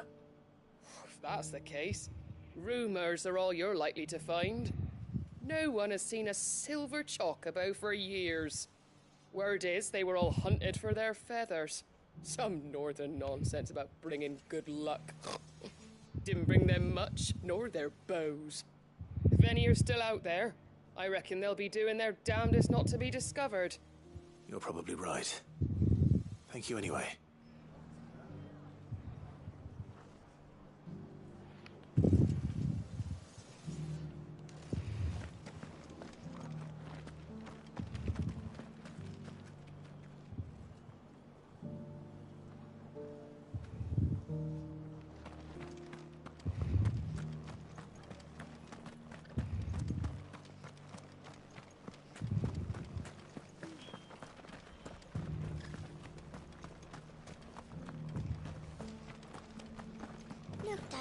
If that's the case, rumours are all you're likely to find. No one has seen a silver chocobo for years. Word is they were all hunted for their feathers. Some northern nonsense about bringing good luck. Didn't bring them much, nor their bows. If any are still out there, I reckon they'll be doing their damnedest not to be discovered. You're probably right. Thank you anyway.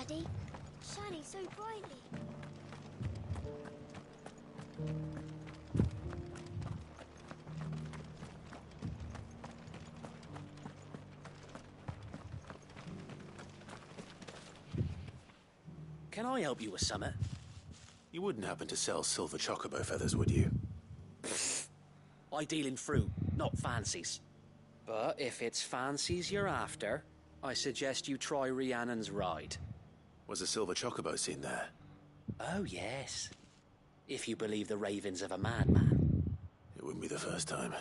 Daddy. Shining so brightly. Can I help you with something? You wouldn't happen to sell silver chocobo feathers, would you? I deal in fruit, not fancies. But if it's fancies you're after, I suggest you try Rhiannon's ride. Was a silver chocobo seen there? Oh, yes. If you believe the ravings of a madman. It wouldn't be the first time.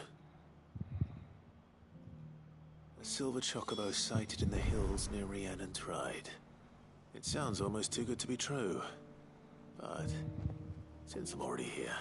A silver chocobo sighted in the hills near Rhiannon's ride. It sounds almost too good to be true. But since I'm already here...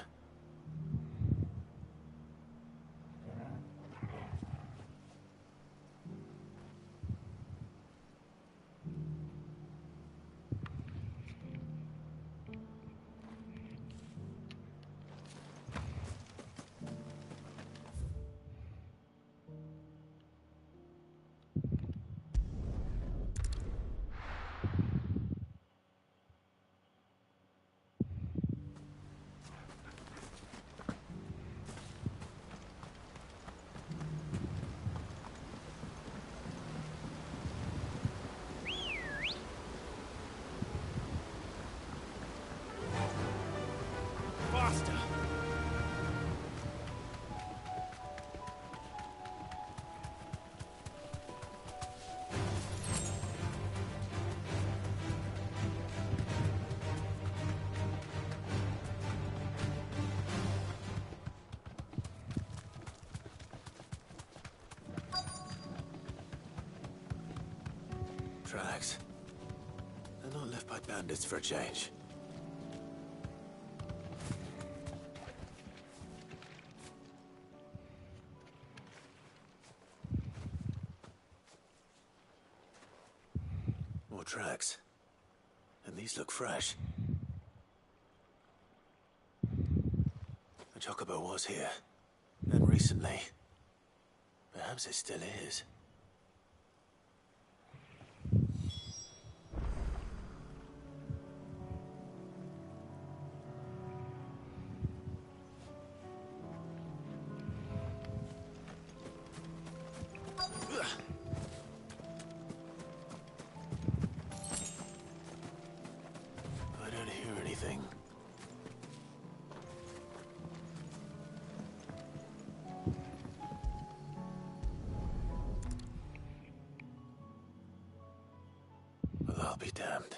Faster! Tracks. They're not left by bandits for a change. More tracks. And these look fresh. The chocobo was here. And recently. Perhaps it still is. I don't hear anything. Well, I'll be damned.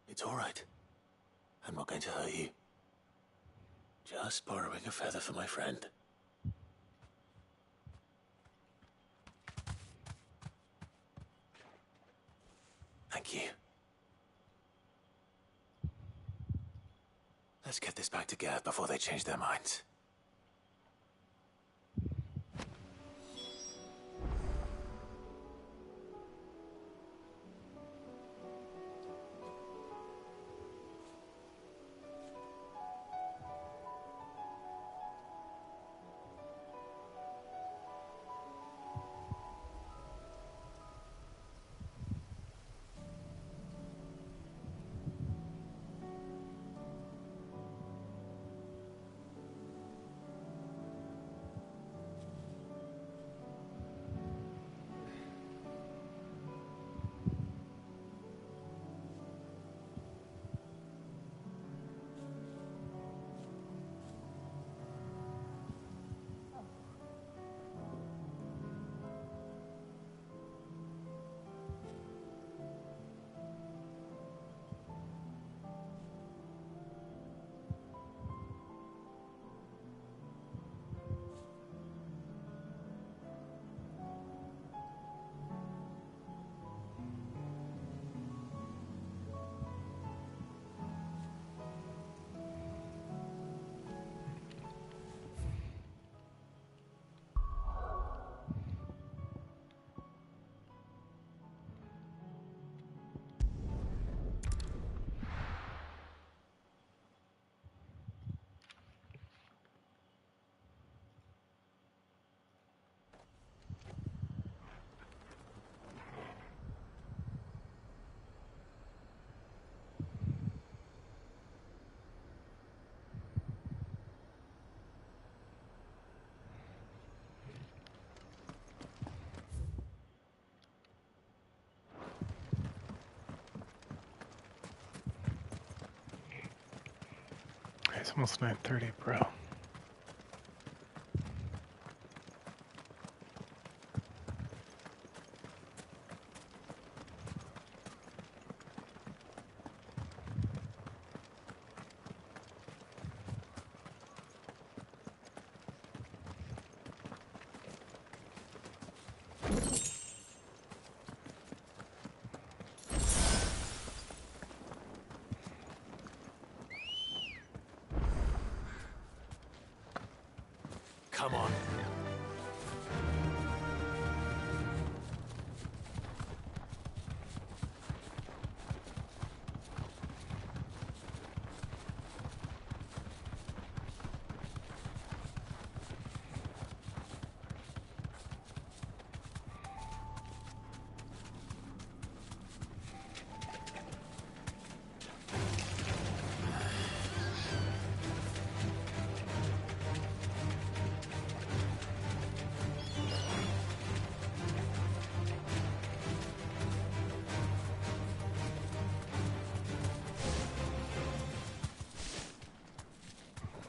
It's all right. I'm not going to hurt you. Just borrowing a feather for my friend. Thank you. Let's get this back to Gav before they change their minds. It's almost 9:30, bro. Come on.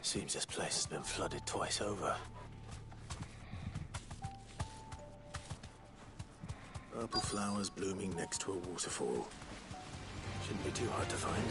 Seems this place has been flooded twice over. Purple flowers blooming next to a waterfall. Shouldn't be too hard to find.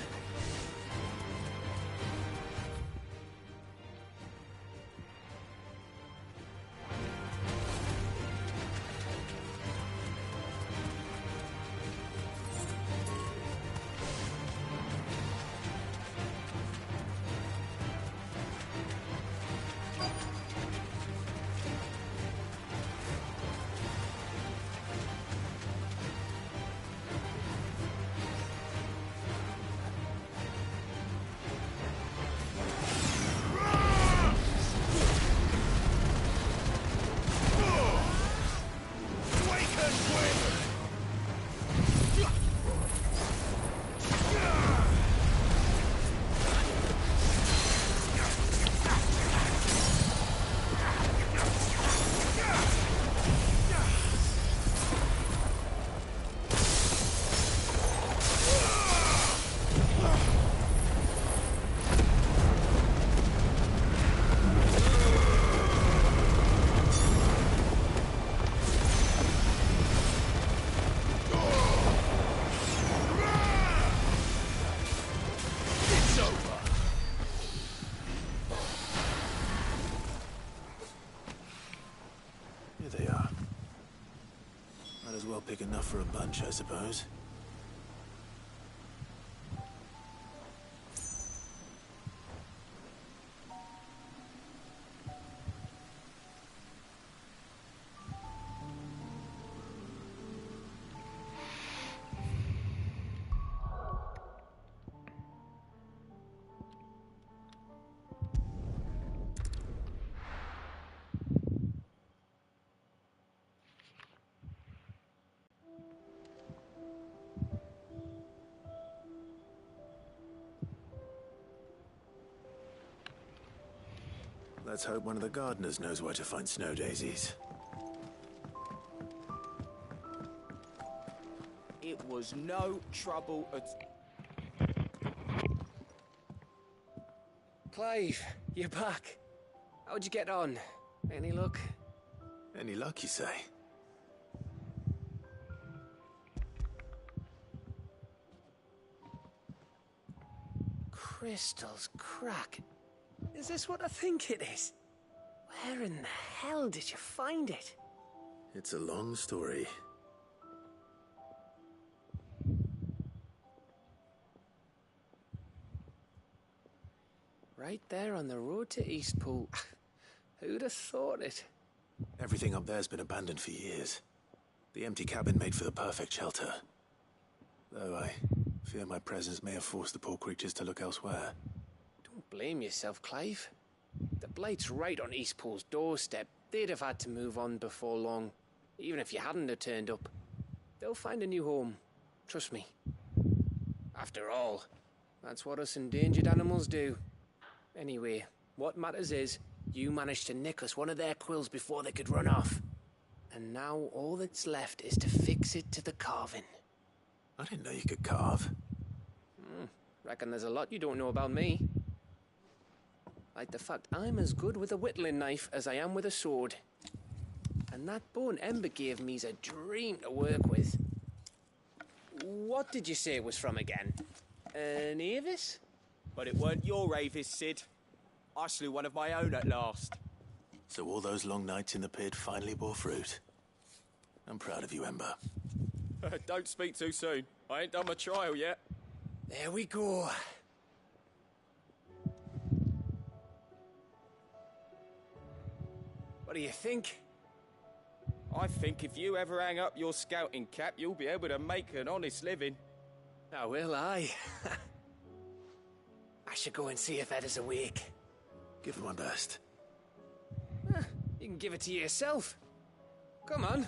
Big enough for a bunch, I suppose. Let's hope one of the gardeners knows where to find snow daisies. It was no trouble at... Clive, you're back. How'd you get on? Any luck? Any luck, you say? Crystal's crack. Is this what I think it is? Where in the hell did you find it? It's a long story. Right there on the road to Eastpool. Who'd have thought it? Everything up there's been abandoned for years. The empty cabin made for the perfect shelter. Though I fear my presence may have forced the poor creatures to look elsewhere. Don't blame yourself, Clive. The Blight's right on Eastpool's doorstep. They'd have had to move on before long, even if you hadn't have turned up. They'll find a new home. Trust me. After all, that's what us endangered animals do. Anyway, what matters is, you managed to nick us one of their quills before they could run off. And now all that's left is to fix it to the carving. I didn't know you could carve. Reckon there's a lot you don't know about me. Like the fact I'm as good with a whittling knife as I am with a sword. And that bone Ember gave me's a dream to work with. What did you say it was from again? An Avis? But it weren't your Avis, Sid. I slew one of my own at last. So all those long nights in the pit finally bore fruit. I'm proud of you, Ember. Don't speak too soon. I ain't done my trial yet. There we go. What do you think? I think if you ever hang up your scouting cap, you'll be able to make an honest living. Oh, will I? I should go and see if Ed is awake. Give it my best. You can give it to yourself. Come on.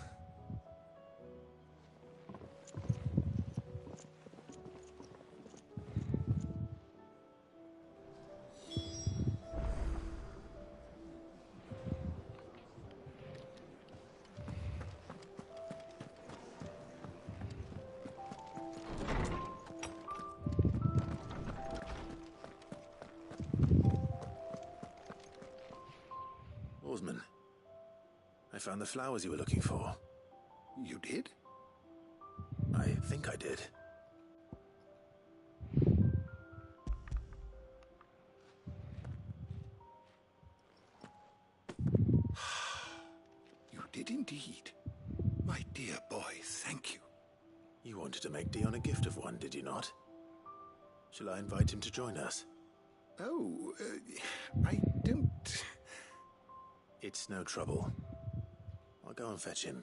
Oarsman, I found the flowers you were looking for. You did? I think I did. You did indeed. My dear boy, thank you. You wanted to make Dion a gift of one, did you not? Shall I invite him to join us? Oh, I don't... It's no trouble. I'll go and fetch him.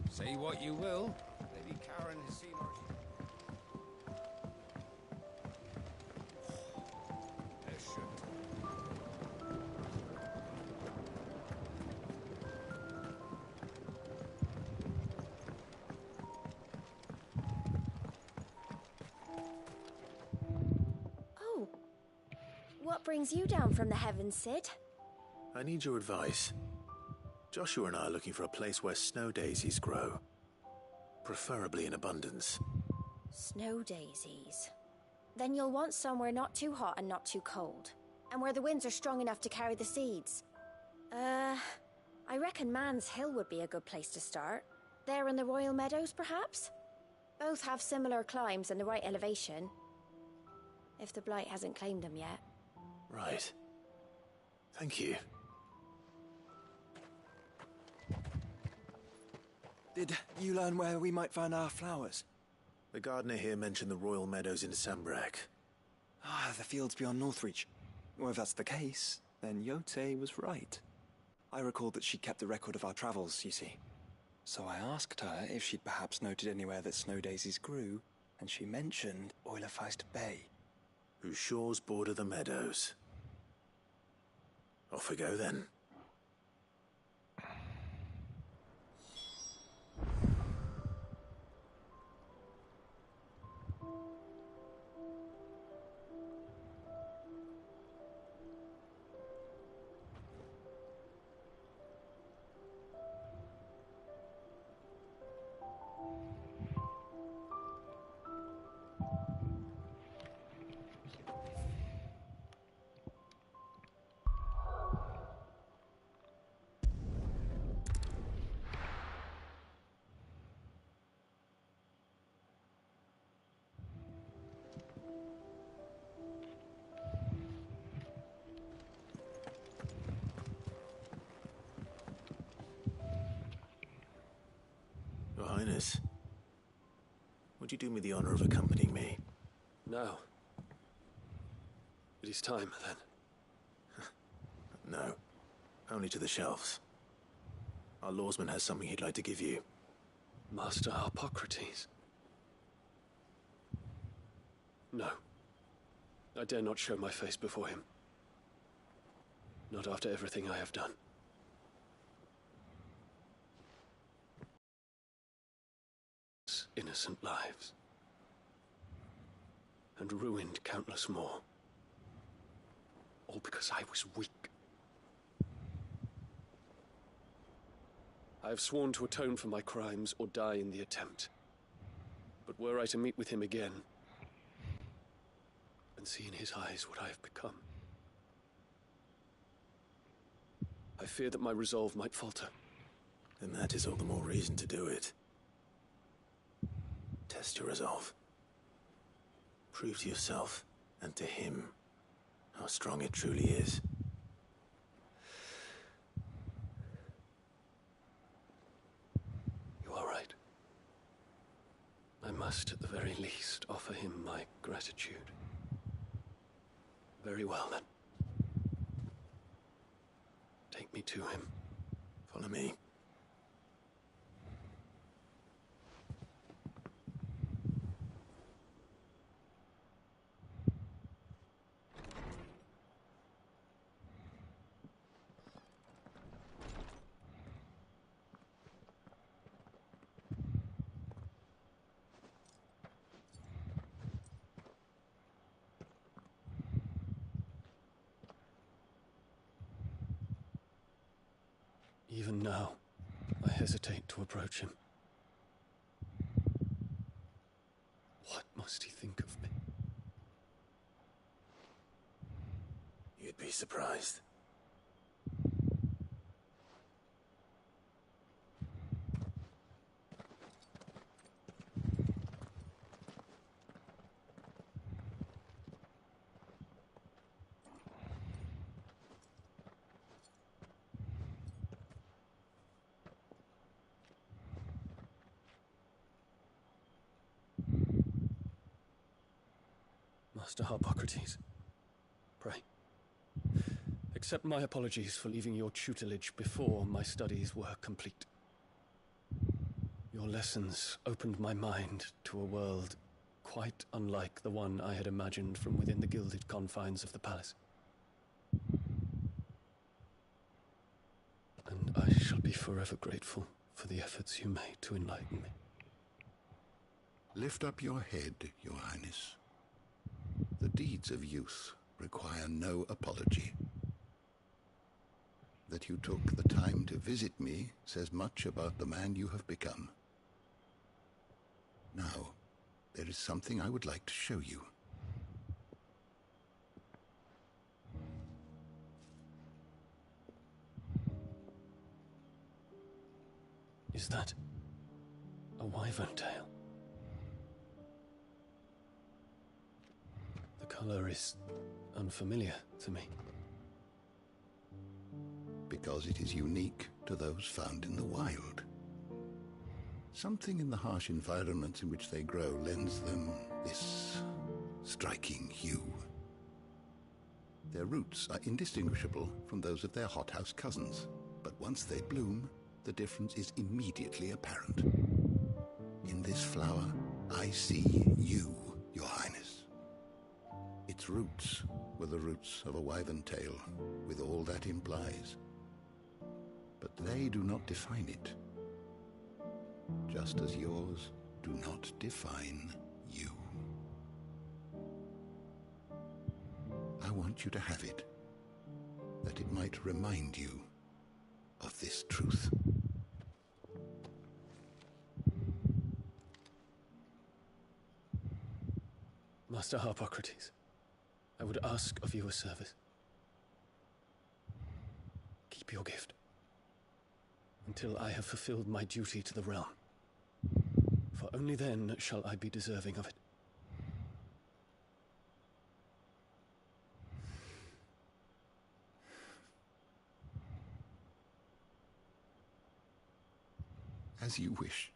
Say what you will. Lady Karen has seen what Oh. What brings you down from the heavens, Sid? I need your advice. Joshua and I are looking for a place where snow daisies grow. Preferably in abundance. Snow daisies. Then you'll want somewhere not too hot and not too cold. And where the winds are strong enough to carry the seeds. I reckon Man's Hill would be a good place to start. There in the Royal Meadows, perhaps? Both have similar climbs and the right elevation. If the Blight hasn't claimed them yet. Right. Thank you. Did you learn where we might find our flowers? The gardener here mentioned the Royal Meadows in Sambrak. Ah, the fields beyond Northreach. Well, if that's the case, then Yote was right. I recalled that she kept a record of our travels, you see. So I asked her if she'd perhaps noted anywhere that snow daisies grew, and she mentioned Oilerfeist Bay. Whose shores border the meadows. Off we go then. Your Highness, would you do me the honor of accompanying me? No. It is time, then. No. Only to the shelves. Our lawsman has something he'd like to give you. Master Hippocrates. No. I dare not show my face before him. Not after everything I have done. Innocent lives. And ruined countless more. All because I was weak. I have sworn to atone for my crimes or die in the attempt. But were I to meet with him again, and see in his eyes what I have become, I fear that my resolve might falter. Then that is all the more reason to do it. Test your resolve. Prove to yourself and to him how strong it truly is. You are right. I must, at the very least, offer him my gratitude. Very well, then. Take me to him. Follow me. Even now, I hesitate to approach him. What must he think of me? You'd be surprised. Master Hippocrates, pray, accept my apologies for leaving your tutelage before my studies were complete. Your lessons opened my mind to a world quite unlike the one I had imagined from within the gilded confines of the palace. And I shall be forever grateful for the efforts you made to enlighten me. Lift up your head, Your Highness. The deeds of youth require no apology. That you took the time to visit me says much about the man you have become. Now, there is something I would like to show you. Is that a wyvern tail? The color is unfamiliar to me. Because it is unique to those found in the wild. Something in the harsh environments in which they grow lends them this striking hue. Their roots are indistinguishable from those of their hothouse cousins, but once they bloom, the difference is immediately apparent. In this flower, I see you, Your Highness. Its roots were the roots of a wyvern tail, with all that implies. But they do not define it, just as yours do not define you. I want you to have it, that it might remind you of this truth. Master Hippocrates, I would ask of you a service. Keep your gift until I have fulfilled my duty to the realm, for only then shall I be deserving of it. As you wish,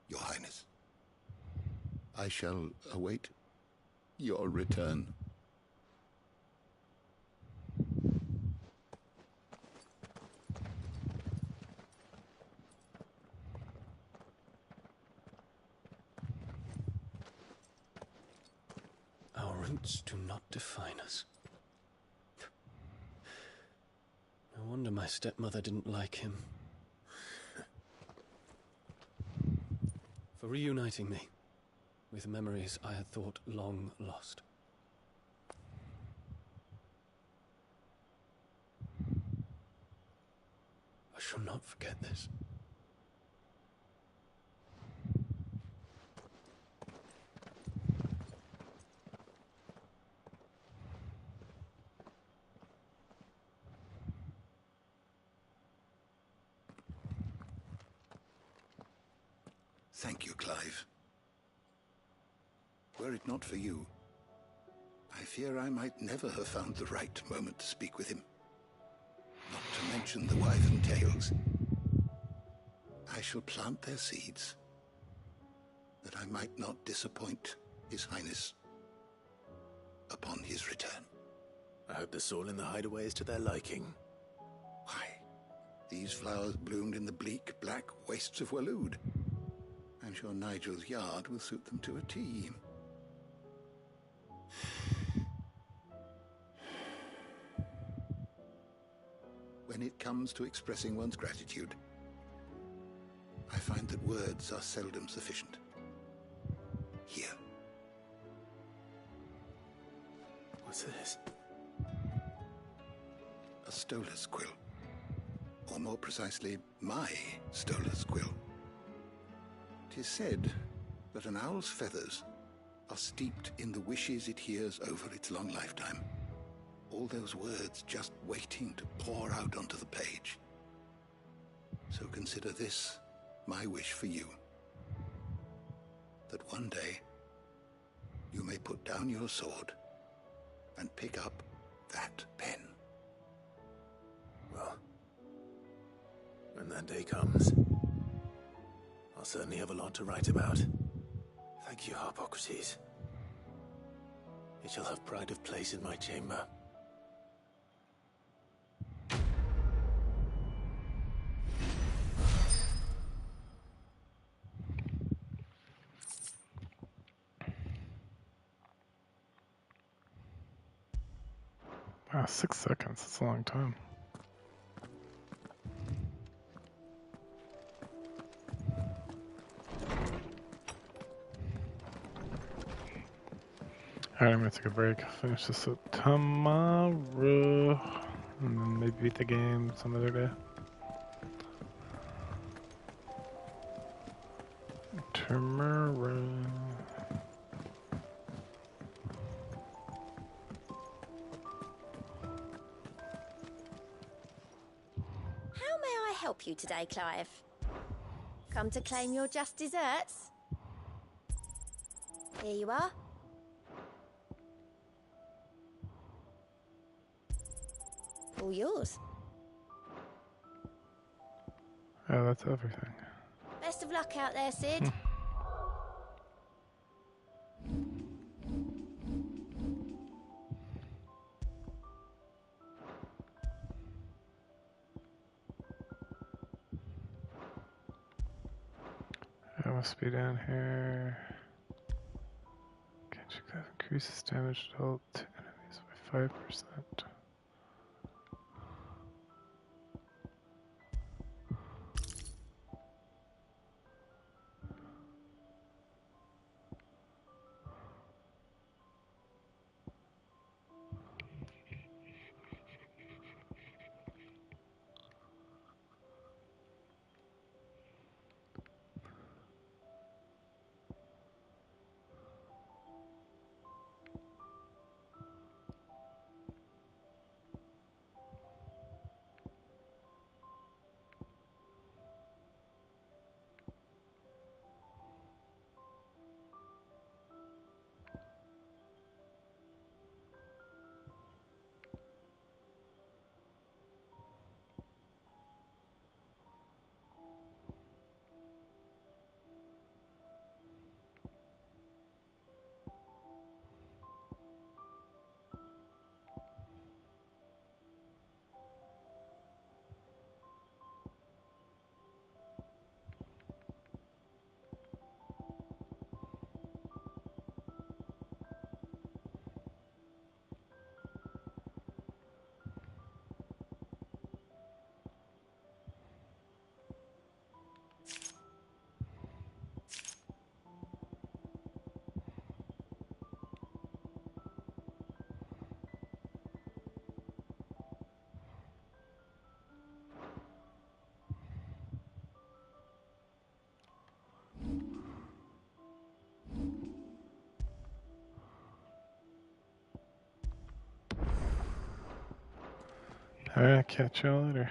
Your Highness. I shall await your return. Ignorance do not define us. No wonder my stepmother didn't like him. For reuniting me with memories I had thought long lost. I shall not forget this. Thank you, Clive. Were it not for you, I fear I might never have found the right moment to speak with him. Not to mention the Wyvern tales. I shall plant their seeds, that I might not disappoint His Highness upon his return. I hope the soil in the hideaway is to their liking. Why, these flowers bloomed in the bleak, black wastes of Waloed. I'm sure Nigel's yard will suit them to a T. When it comes to expressing one's gratitude, I find that words are seldom sufficient. Here. What's this? A stolas quill. Or more precisely, my stolas quill. 'Tis said that an owl's feathers are steeped in the wishes it hears over its long lifetime. All those words just waiting to pour out onto the page. So consider this my wish for you. That one day you may put down your sword and pick up that pen. Well, when that day comes, I'll certainly have a lot to write about. Thank you, Harpocrates. It shall have pride of place in my chamber. Wow, 6 seconds. That's a long time. Alright, I'm gonna take a break. Finish this up tomorrow. And then maybe beat the game some other day. Tomorrow. How may I help you today, Clive? Come to claim your just desserts? Here you are. All yours. Oh, that's everything. Best of luck out there, Sid. I must be down here. Can't you guys increases damage dealt to enemies by 5%? Alright, catch y'all later.